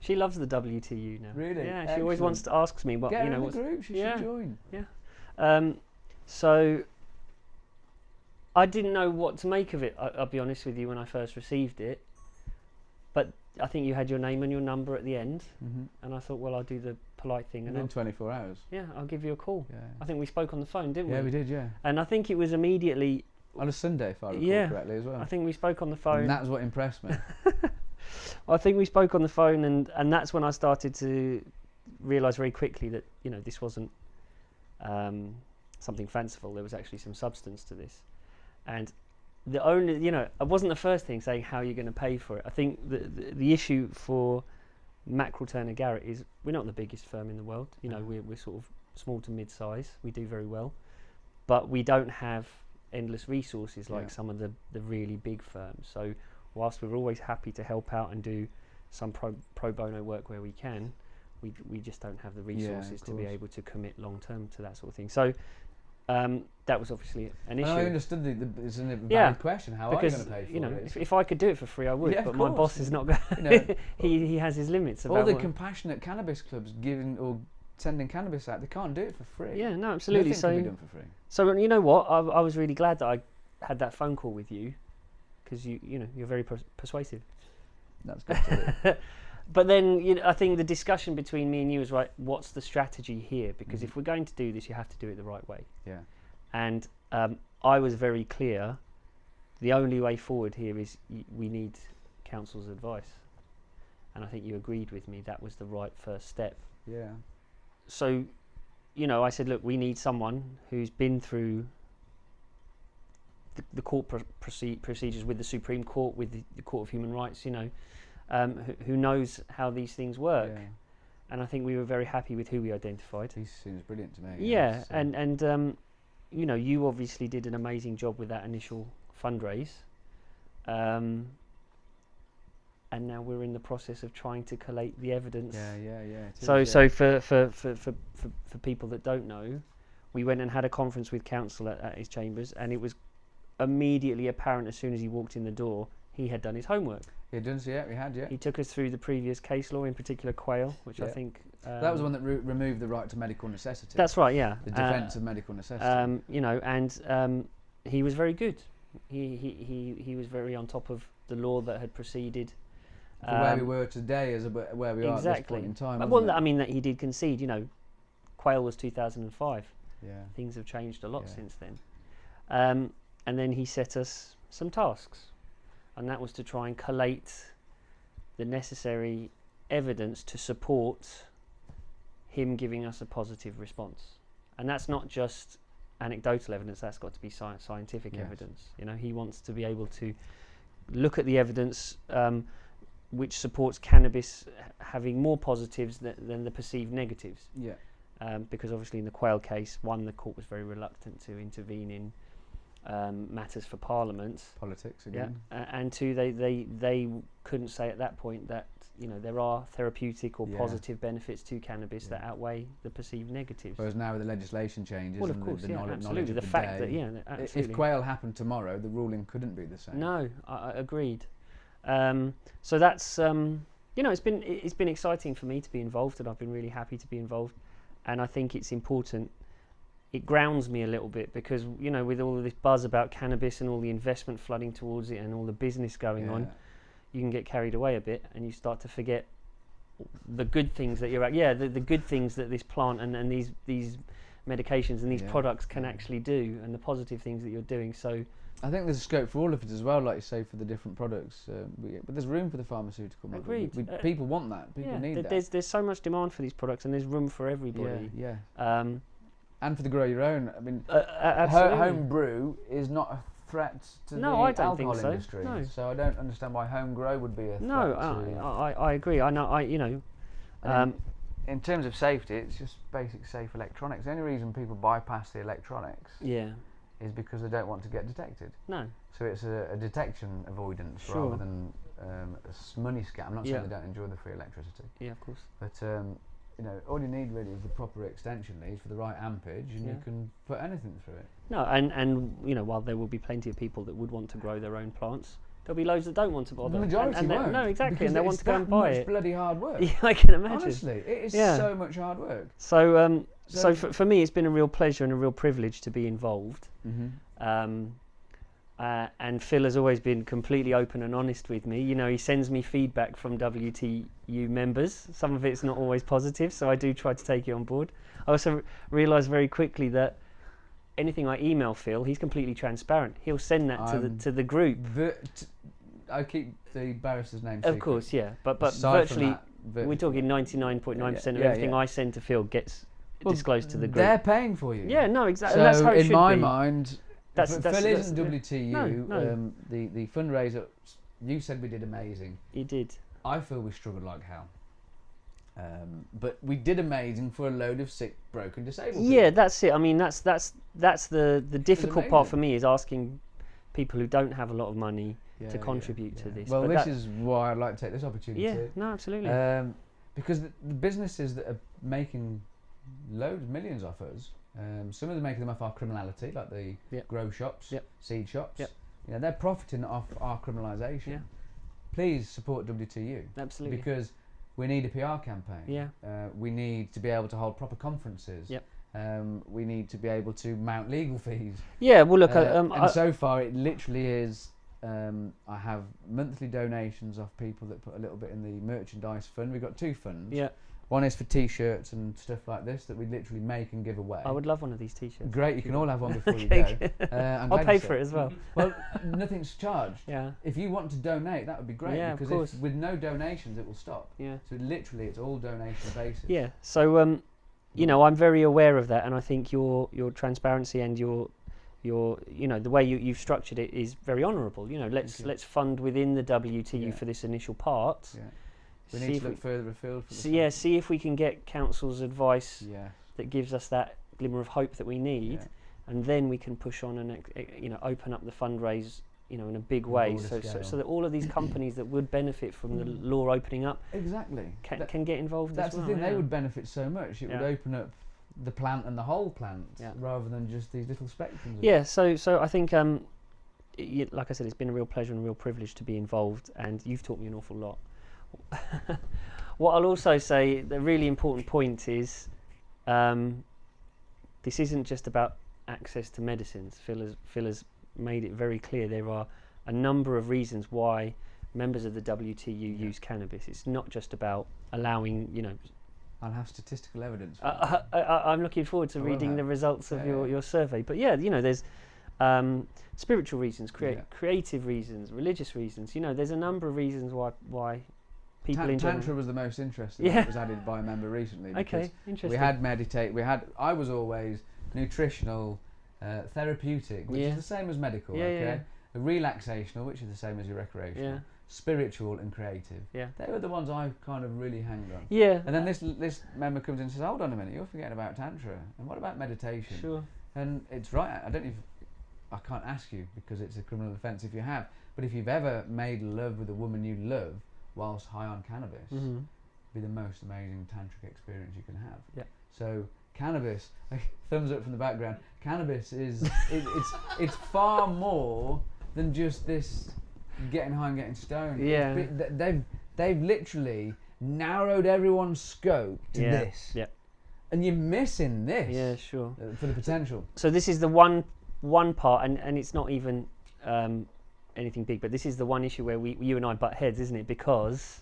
She loves the WTU now. Really? Yeah. Excellent. She always wants to ask me what Get her in the group. She should join. Yeah. So I didn't know what to make of it. I'll be honest with you when I first received it, but I think you had your name and your number at the end, and I thought, well, I'll do the polite thing. And in 24 hours. Yeah, I'll give you a call. Yeah. I think we spoke on the phone, didn't we? Yeah, we did, yeah. And I think it was immediately... On a Sunday, if I recall correctly, as well. I think we spoke on the phone. And that's what impressed me. I think we spoke on the phone, and that's when I started to realise very quickly that, this wasn't something fanciful. There was actually some substance to this. And the only, I wasn't the first thing saying how you're going to pay for it. I think the issue for Mackerel Turner Garrett is we're not the biggest firm in the world. We're sort of small to mid-size. We do very well, but we don't have endless resources like some of the really big firms. So whilst we're always happy to help out and do some pro bono work where we can, we just don't have the resources to be able to commit long term to that sort of thing. So that was obviously an issue. I understood it's a valid question. How are you going to pay for it? If I could do it for free, I would. But my boss is not going. He has his limits. All the compassionate cannabis clubs giving or sending cannabis out, they can't do it for free. Yeah, no, absolutely. Nothing can be done for free. So you know what? I was really glad that I had that phone call with you, because you're very persuasive. That's good. But then I think the discussion between me and you is right. What's the strategy here? Because if we're going to do this, you have to do it the right way. Yeah. And I was very clear. The only way forward here is we need counsel's advice, and I think you agreed with me that was the right first step. Yeah. So, I said, look, we need someone who's been through the court procedures with the Supreme Court, with the Court of Human Rights, who knows how these things work. Yeah. And I think we were very happy with who we identified. He seems brilliant to me. Yeah, so. And you obviously did an amazing job with that initial fundraise. and now we're in the process of trying to collate the evidence. So For people that don't know, we went and had a conference with council at his chambers, and it was immediately apparent as soon as he walked in the door he had done his homework. He had done, so yeah, we had, yeah. He took us through the previous case law, in particular quail, which I think... that was the one that removed the right to medical necessity. That's right, yeah. The defence of medical necessity. You know, and he was very good. He was very on top of the law that had preceded. For where we were today as where we are at this point in time. Well, I mean, that he did concede, you know, quail was 2005. Yeah. Things have changed a lot since then. And then he set us some tasks, and that was to try and collate the necessary evidence to support him giving us a positive response. And that's not just anecdotal evidence, that's got to be scientific evidence. You know, he wants to be able to look at the evidence which supports cannabis having more positives than the perceived negatives. Yeah. Because obviously in the quail case, one, the court was very reluctant to intervene in matters for Parliament. Politics again. Yeah. And two, they couldn't say at that point that, you know, there are therapeutic or positive benefits to cannabis that outweigh the perceived negatives. Whereas now with the legislation changes well, of and course, the knowledge absolutely. of The fact day, that, absolutely. if quail happened tomorrow, the ruling couldn't be the same. No, I agreed. So that's you know, it's been exciting for me to be involved, and I've been really happy to be involved. And I think it's important. It grounds me a little bit because, you know, with all of this buzz about cannabis and all the investment flooding towards it and all the business going on, you can get carried away a bit and you start to forget the good things that you're at. Yeah, the good things that this plant and these medications and these products can actually do, and the positive things that you're doing. So I think there's scope for all of it as well, like you say, for the different products. But there's room for the pharmaceutical model. Agreed. People want that. People need that. There's so much demand for these products, and there's room for everybody. Yeah. And for the grow your own. I mean, absolutely. home brew is not a threat to the I don't alcohol think so. industry. No. So I don't understand why home grow would be a threat. No, I agree. I know. You know. In terms of safety, it's just basic safe electronics. The only reason people bypass the electronics is because they don't want to get detected. No. So it's a detection avoidance rather than a money scam. I'm not saying they don't enjoy the free electricity. Yeah, of course. But you know, all you need really is the proper extension leads for the right ampage, and you can put anything through it. No, and you know, while there will be plenty of people that would want to grow their own plants, there'll be loads that don't want to bother. The majority won't. No, exactly, and they want to go and buy it. It's bloody hard work. Yeah, I can imagine. Honestly, it is so much hard work. So, for me, it's been a real pleasure and a real privilege to be involved. And Phil has always been completely open and honest with me. You know, he sends me feedback from WTU members. Some of it's not always positive, so I do try to take it on board. I also realised very quickly that anything I email Phil, he's completely transparent. He'll send that to the group. I keep the barrister's name secret. Of course, yeah. But virtually, we're talking 99.9% of everything I send to Phil gets disclosed to the group. They're paying for you. Yeah, no, exactly. So and that's how it in should my be. mind, Phil isn't WTU. No. The fundraiser, you said we did amazing. You did. I feel we struggled like hell. But we did amazing for a load of sick, broken, disabled people. Yeah, that's it. I mean, that's the difficult part for me is asking people who don't have a lot of money to contribute to this. Well, but this is why I'd like to take this opportunity. Yeah, no, absolutely. Because the businesses that are making loads, millions off us, some of them making them off our criminality, like the grow shops, seed shops. You know, they're profiting off our criminalisation. Yeah. Please support WTU. Absolutely. Because we need a PR campaign. Yeah. We need to be able to hold proper conferences. Yep. We need to be able to mount legal fees. Yeah, well, look, and so far it literally is. I have monthly donations of people that put a little bit in the merchandise fund. We've got two funds. Yeah. One is for T-shirts and stuff like this that we literally make and give away. I would love one of these T-shirts. Great, you can all have one before you go. I'll pay for it as well. Well, nothing's charged. Yeah. If you want to donate, that would be great. Yeah, because of course. with no donations, it will stop. Yeah. So literally, it's all donation basis. Yeah. So, you know, I'm very aware of that, and I think your transparency and your you know, the way you've structured it is very honourable. You know, let's fund within the WTU for this initial part. Yeah. We need to look further afield. See if we can get council's advice that gives us that glimmer of hope that we need, and then we can push on and you know, open up the fundraise you know, in a big way, broader so that all of these companies that would benefit from the law opening up exactly can get involved. That's as well. the thing, they would benefit so much. It would Yeah. open up the plant and the whole plant Yeah. rather than just these little spectrums. Yeah, so I think, like I said, it's been a real pleasure and a real privilege to be involved, and you've taught me an awful lot. What I'll also say, the really important point is, this isn't just about access to medicines. Phil has made it very clear there are a number of reasons why members of the WTU use cannabis. It's not just about allowing, you know. I'll have statistical evidence. I'm looking forward to reading the results of your survey. But yeah, you know, there's spiritual reasons, creative reasons, religious reasons. You know, there's a number of reasons why people in general. Tantra was the most interesting. It was added by a member recently. Okay, interesting. We had meditate. I was always nutritional, therapeutic, which is the same as medical. Relaxational, which is the same as your recreational. Spiritual and creative. Yeah, they were the ones I kind of really hanged on. Yeah. And then this member comes in and says, "Hold on a minute, you're forgetting about tantra. And what about meditation?" Sure. And it's right. I don't know if I can't ask you because it's a criminal offence if you have. But if you've ever made love with a woman you love whilst high on cannabis, it'd be the most amazing tantric experience you can have. Yeah. So cannabis, thumbs up from the background. Cannabis is it's far more than just this. Getting high and getting stoned. Yeah, they've literally narrowed everyone's scope to this. Yeah, and you're missing this. Yeah, sure. For the potential. So this is the one part, and it's not even anything big, but this is the one issue where you and I butt heads, isn't it? Because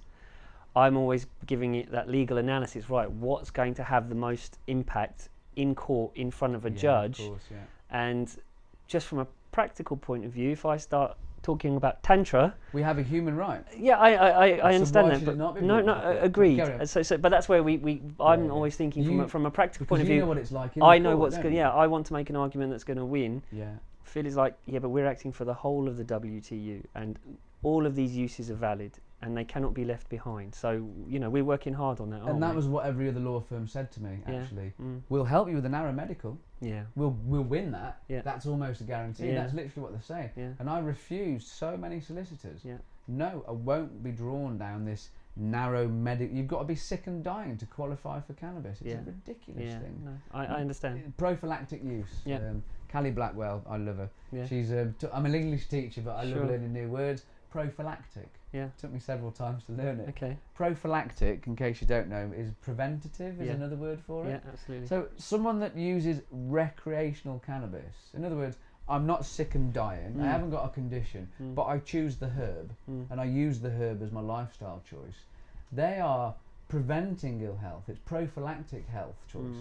I'm always giving it that legal analysis. Right, what's going to have the most impact in court in front of a judge? Of course, and just from a practical point of view, if I start talking about tantra, we have a human right. Yeah, I understand that, but no, agreed. But that's where I'm always thinking from a practical point of view. You know what it's like. I know what's good. Yeah, I want to make an argument that's going to win. Yeah. Phil is like, yeah, but we're acting for the whole of the WTU, and all of these uses are valid, and they cannot be left behind. So, you know, we're working hard on that. And that was what every other law firm said to me. Actually, we'll help you with the narrow medical. Yeah, we'll win that. Yeah, that's almost a guarantee. Yeah. That's literally what they're saying. Yeah. And I refused so many solicitors. Yeah, no, I won't be drawn down this narrow medical. You've got to be sick and dying to qualify for cannabis. It's a ridiculous thing. No, I understand. Prophylactic use. Yeah. Callie Blackwell, I love her. Yeah. She's I'm an English teacher, but I love learning new words. Prophylactic. Yeah. Took me several times to learn it. Okay. Prophylactic, in case you don't know, is preventative, is another word for it. Yeah, absolutely. So someone that uses recreational cannabis, in other words, I'm not sick and dying, I haven't got a condition, but I choose the herb, and I use the herb as my lifestyle choice. They are preventing ill health. It's prophylactic health choice.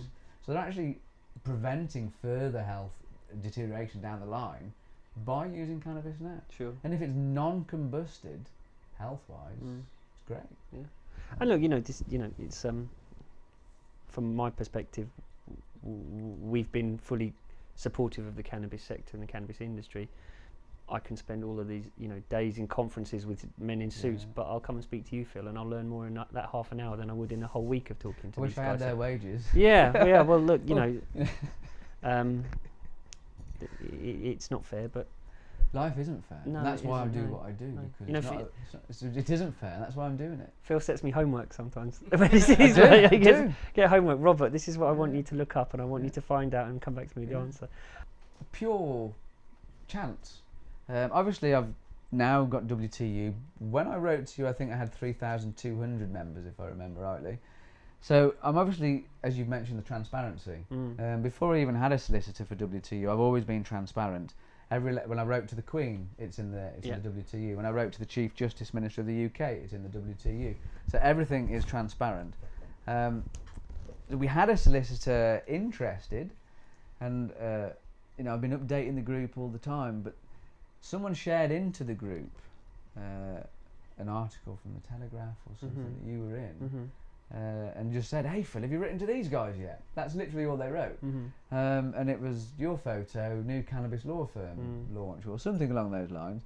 So they're actually preventing further health deterioration down the line by using cannabis now. Sure. And if it's non-combusted, health-wise, it's great. Yeah. And look, it's from my perspective, we've been fully supportive of the cannabis sector and the cannabis industry. I can spend all of these, days in conferences with men in suits, but I'll come and speak to you, Phil, and I'll learn more in that half an hour than I would in a whole week of talking to these guys. I wish I had their wages. Yeah. Well, look, it's not fair, but life isn't fair. No, that's why I do what I do. Because it isn't fair. That's why I'm doing it. Phil sets me homework sometimes. Get homework, Robert. This is what I want you to look up, and I want you to find out and come back to me with the answer. Pure chance. Obviously, I've now got WTU. When I wrote to you, I think I had 3,200 members, if I remember rightly. So I'm obviously, as you've mentioned, the transparency. Before I even had a solicitor for WTU, I've always been transparent. When I wrote to the Queen, it's in the WTU. When I wrote to the Chief Justice Minister of the UK, it's in the WTU. So everything is transparent. We had a solicitor interested, and I've been updating the group all the time. But someone shared into the group an article from the Telegraph or something that you were in. And just said, "Hey Phil, have you written to these guys yet?" That's literally all they wrote. And it was your photo, new cannabis law firm launch or something along those lines.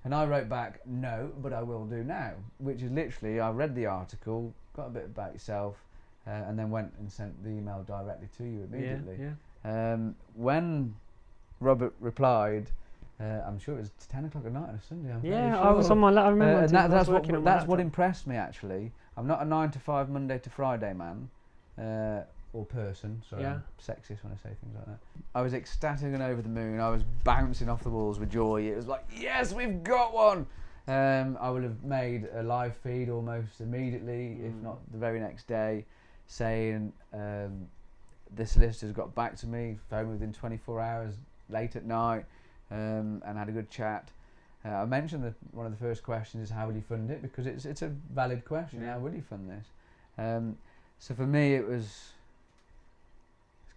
And I wrote back, "No, but I will do now," which is literally, I read the article, got a bit about yourself, and then went and sent the email directly to you immediately. When Robert replied, I'm sure it was 10 o'clock at night on a Sunday. I'm Yeah, sure. I was on my I remember. And that's what what impressed me actually. I'm not a 9 to 5 Monday to Friday man or person. Sorry, I'm sexist when I say things like that. I was ecstatic and over the moon. I was bouncing off the walls with joy. It was like, yes, we've got one. I would have made a live feed almost immediately, if not the very next day, saying the solicitors got back to me, phoned me within 24 hours, late at night, and had a good chat. I mentioned that one of the first questions is how will you fund it, because it's a valid question. How will you fund this? So for me it's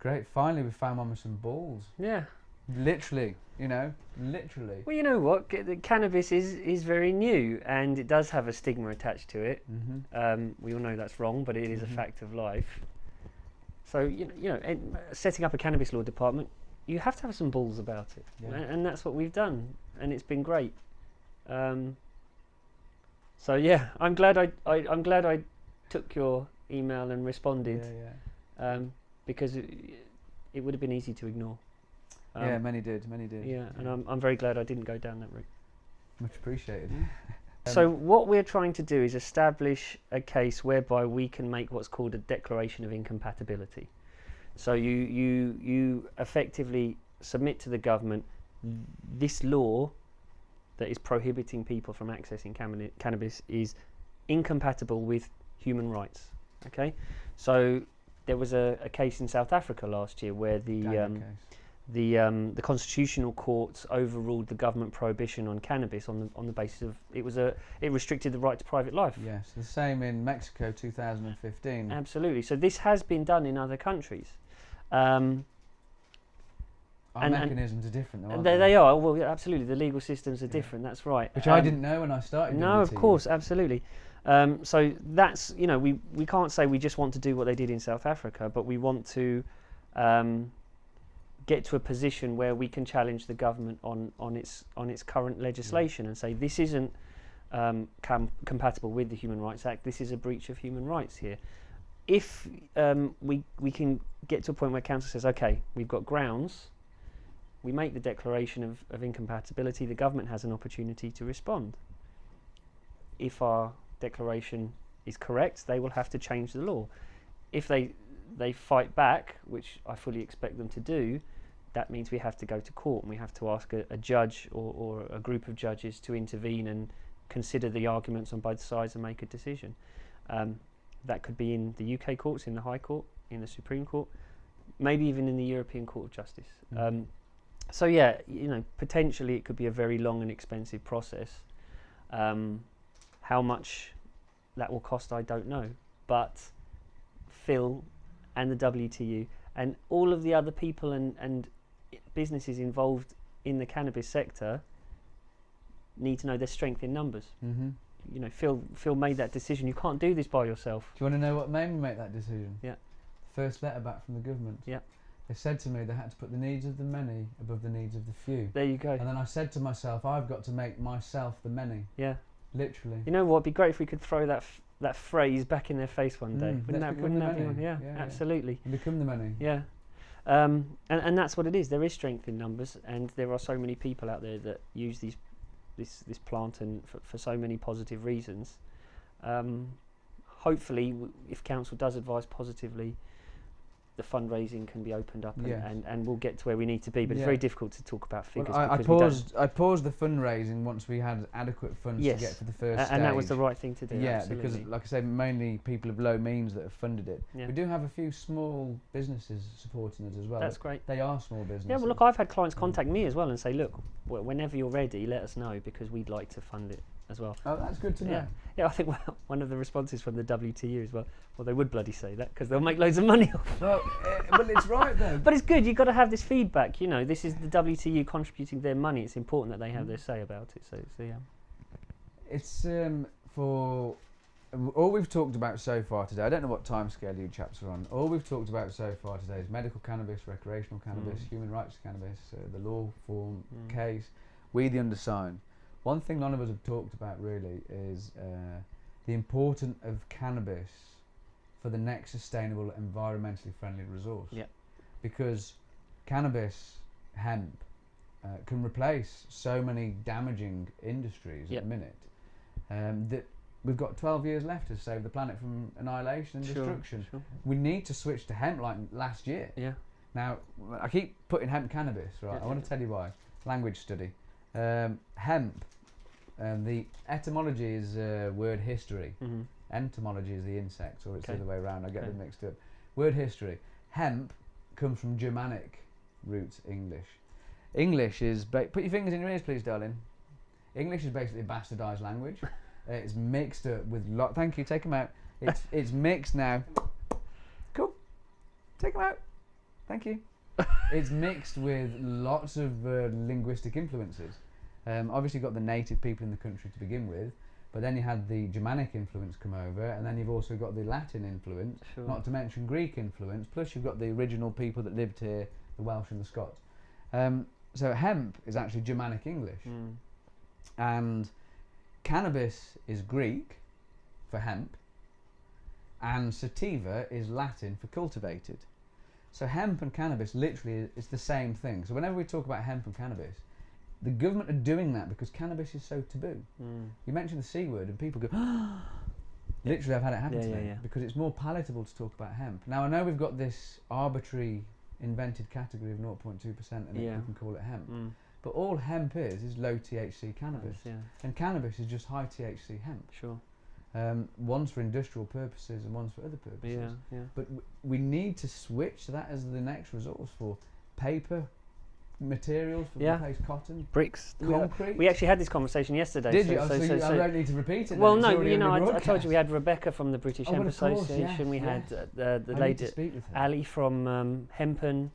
great. Finally we found one with some balls. Yeah. Literally, literally. Well, you know what? The cannabis is very new, and it does have a stigma attached to it. We all know that's wrong, but it is a fact of life. So setting up a cannabis law department, you have to have some balls about it, and that's what we've done, and it's been great. So yeah, I'm glad I took your email and responded, because it would have been easy to ignore. Many did. Yeah, and I'm very glad I didn't go down that route. Much appreciated. So what we're trying to do is establish a case whereby we can make what's called a declaration of incompatibility. So you effectively submit to the government this law that is prohibiting people from accessing cannabis is incompatible with human rights. Okay, so there was a case in South Africa last year where the constitutional courts overruled the government prohibition on cannabis on the basis of it restricted the right to private life. Yes, the same in Mexico 2015. Absolutely. So this has been done in other countries. Our mechanisms are different, though, aren't they are. Well, yeah, absolutely. The legal systems are different. That's right. Which I didn't know when I started. No, of course, absolutely. So that's we can't say we just want to do what they did in South Africa, but we want to get to a position where we can challenge the government on its current legislation and say this isn't compatible with the Human Rights Act. This is a breach of human rights here. If we can get to a point where council says, okay, we've got grounds, we make the declaration of incompatibility, the government has an opportunity to respond. If our declaration is correct, they will have to change the law. If they fight back, which I fully expect them to do, that means we have to go to court and we have to ask a judge or a group of judges to intervene and consider the arguments on both sides and make a decision. That could be in the UK courts, in the High Court, in the Supreme Court, maybe even in the European Court of Justice. So yeah, potentially it could be a very long and expensive process. How much that will cost, I don't know. But Phil and the WTU and all of the other people and businesses involved in the cannabis sector need to know there's strength in numbers. Phil made that decision. You can't do this by yourself. Do you want to know what made me make that decision? Yeah. First letter back from the government. Yeah. They said to me they had to put the needs of the many above the needs of the few. There you go. And then I said to myself, I've got to make myself the many. Yeah. Literally. You know what? It'd be great if we could throw that phrase back in their face one day. Wouldn't that be? Yeah, absolutely. And become the many. Yeah. And that's what it is. There is strength in numbers, and there are so many people out there that use this plant and for so many positive reasons. Hopefully, if council does advise positively, the fundraising can be opened up and we'll get to where we need to be. But it's very difficult to talk about figures. Well, I paused the fundraising once we had adequate funds to get to the first stage. And that was the right thing to do. Yeah, absolutely. because like I say, mainly people of low means that have funded it. Yeah. We do have a few small businesses supporting us as well. That's great. They are small businesses. Yeah, well look, I've had clients contact me as well and say, look, whenever you're ready, let us know because we'd like to fund it as well. Oh, that's good to know. Yeah, I think one of the responses from the WTU as well, they would bloody say that because they'll make loads of money off. Well, but it's right though. But it's good. You've got to have this feedback. This is the WTU contributing their money. It's important that they have their say about it. So yeah. It's for all we've talked about so far today. I don't know what timescale you chaps are on. All we've talked about so far today is medical cannabis, recreational cannabis, human rights cannabis, the law form case. We the Undersigned. One thing none of us have talked about really is the importance of cannabis for the next sustainable, environmentally friendly resource. Yeah. Because cannabis, hemp, can replace so many damaging industries Yep. at the minute, that we've got 12 years left to save the planet from annihilation and destruction. Sure. We need to switch to hemp like last year. Yeah. Now, I keep putting hemp cannabis, right? Yeah. I want to tell you why. Language study. Hemp, the etymology is word history. Mm-hmm. Entomology is the insect, or it's the Okay. other way around. I get Okay. them mixed up. Word history. Hemp comes from Germanic roots English. English is... put your fingers in your ears, please, darling. English is basically a bastardised language. It's mixed up with... thank you, take them out. It's mixed now. Cool. Take them out. Thank you. It's mixed with lots of linguistic influences. Obviously got the native people in the country to begin with, but then you had the Germanic influence come over, and then you've also got the Latin influence, Sure. not to mention Greek influence, plus you've got the original people that lived here, the Welsh and the Scots. So hemp is actually Germanic English, and cannabis is Greek for hemp, and sativa is Latin for cultivated. So hemp and cannabis literally is the same thing. So whenever we talk about hemp and cannabis, the government are doing that because cannabis is so taboo. You mention the C word and people go, literally I've had it happen to me, because it's more palatable to talk about hemp. Now I know we've got this arbitrary invented category of 0.2% and we can call it hemp. But all hemp is low THC cannabis. And cannabis is just high THC hemp. Sure. One's for industrial purposes and one's for other purposes. But we need to switch to that as the next resource for paper, materials for replace cotton, bricks, concrete. We actually had this conversation yesterday. Did you? I don't need to repeat it. Well, no, I told you we had Rebecca from the British Hemp Association. We had the lady Ali from Hempen.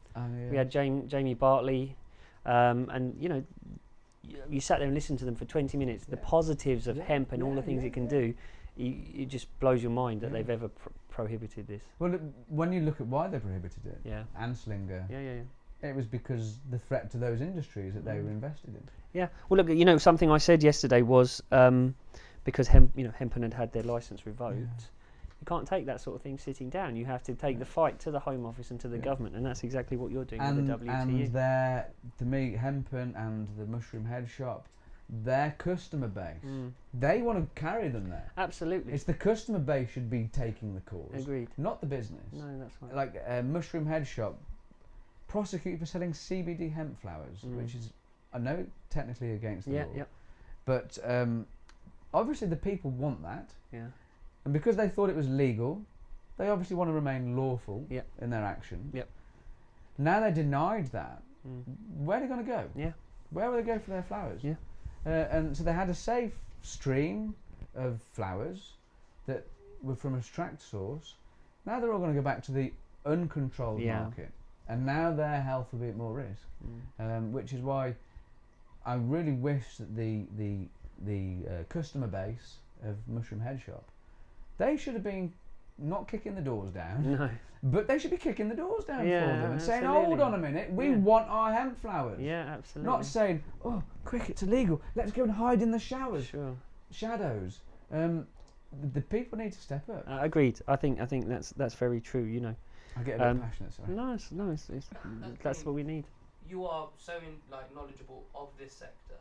We had Jamie Bartley, and you sat there and listened to them for 20 minutes. The positives of hemp and all the things it can do, it just blows your mind that they've ever prohibited this. Well, when you look at why they prohibited it, Anslinger. It was because the threat to those industries that they were invested in. Yeah. Well, look, something I said yesterday was because Hempen had their license revoked. You can't take that sort of thing sitting down. You have to take the fight to the Home Office and to the government, and that's exactly what you're doing with the WTU. And to me, Hempen and the Mushroom Head Shop, their customer base, they want to carry them there. Absolutely. It's the customer base should be taking the cause. Agreed. Not the business. No, that's right. Like Mushroom Head Shop, prosecuted for selling CBD hemp flowers, which is, I know, technically against the law. But obviously the people want that. And because they thought it was legal, they obviously want to remain lawful in their action. Now they're denied that. Where are they going to go? Where will they go for their flowers? And so they had a safe stream of flowers that were from a extract source. Now they're all going to go back to the uncontrolled market. And now their health will be at more risk. Which is why I really wish that the customer base of Mushroom Head Shop, they should have been not kicking the doors down, but they should be kicking the doors down for them and saying, hold on a minute, we want our hemp flowers. Absolutely. Not saying, oh, quick, it's illegal, let's go and hide in the showers. Shadows. The people need to step up. Agreed. I think that's very true, I get a bit passionate, sorry. No, that's what we need. You are so knowledgeable of this sector.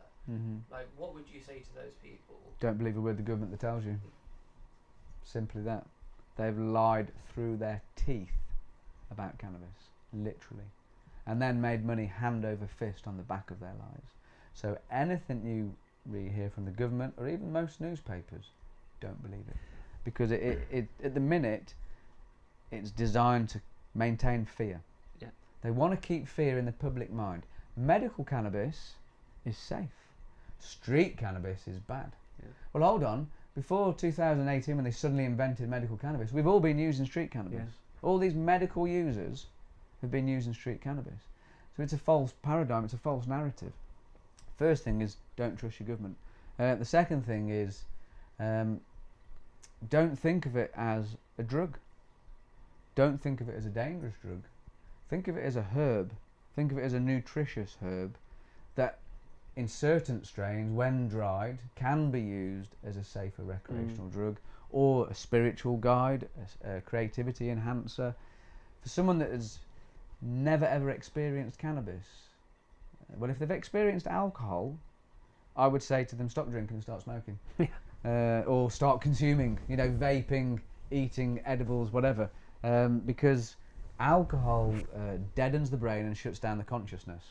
Like, what would you say to those people? Don't believe a word the government that tells you. Simply that. They've lied through their teeth about cannabis, literally, and then made money hand over fist on the back of their lies. So anything you hear from the government or even most newspapers, don't believe it, because it at the minute it's designed to maintain fear. They want to keep fear in the public mind. Medical cannabis is safe. Street cannabis is bad. Well, hold on. Before 2018, when they suddenly invented medical cannabis, we've all been using street cannabis. All these medical users have been using street cannabis. So it's a false paradigm, it's a false narrative. First thing is, don't trust your government. The second thing is, don't think of it as a drug. Don't think of it as a dangerous drug. Think of it as a herb. Think of it as a nutritious herb that in certain strains, when dried, can be used as a safer recreational drug, or a spiritual guide, a creativity enhancer. For someone that has never ever experienced cannabis, Well, if they've experienced alcohol, I would say to them, stop drinking and start smoking. Or start consuming, vaping, eating edibles, whatever. Because alcohol deadens the brain and shuts down the consciousness.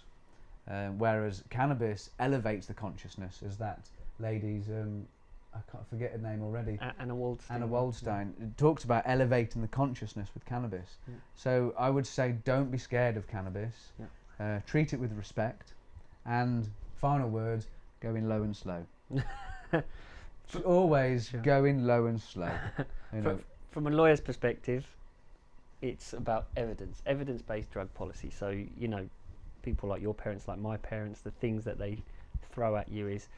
Whereas cannabis elevates the consciousness, as that lady's, I can't forget her name already. Anna Waldstein talks about elevating the consciousness with cannabis. So I would say don't be scared of cannabis. Treat it with respect. And final word, go in low and slow. Always go in low and slow. From a lawyer's perspective, it's about evidence-based drug policy. So, people like your parents, like my parents, the things that they throw at you is,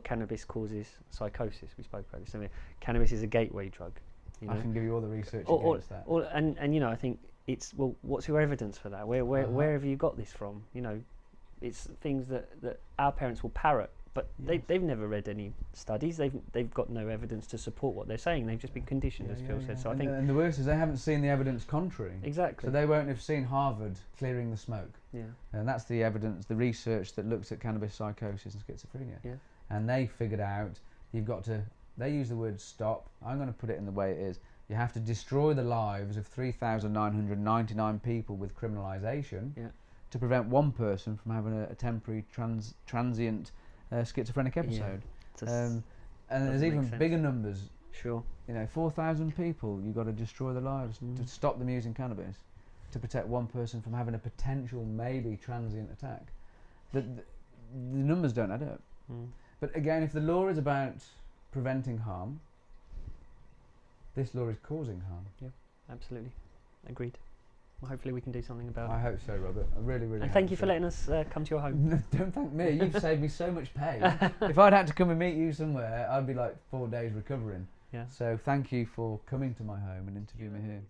cannabis causes psychosis. We spoke about this. I mean, cannabis is a gateway drug. I can give you all the research against that. And I think it's, well, what's your evidence for that? Where have you got this from? It's things that our parents will parrot, but they've never read any studies. They've got no evidence to support what they're saying. They've just been conditioned, as Phil said. So I think, and the worst is they haven't seen the evidence contrary. Exactly. So they won't have seen Harvard clearing the smoke. Yeah. And that's the evidence, the research that looks at cannabis psychosis and schizophrenia. Yeah. And they figured out they use the word stop. I'm going to put it in the way it is. You have to destroy the lives of 3,999 people with criminalisation to prevent one person from having a temporary transient schizophrenic episode. And there's even bigger numbers. Sure. 4,000 people you've got to destroy their lives to stop them using cannabis, to protect one person from having a potential maybe transient attack. The numbers don't add up. But again, if the law is about preventing harm, this law is causing harm. Yeah, absolutely. Agreed. Well, hopefully we can do something about it. I hope so, Robert. I really, really And hope thank you so. for letting us come to your home. No, don't thank me. You've saved me so much pain. If I'd had to come and meet you somewhere, I'd be like 4 days recovering. Yeah. So thank you for coming to my home and interviewing me here.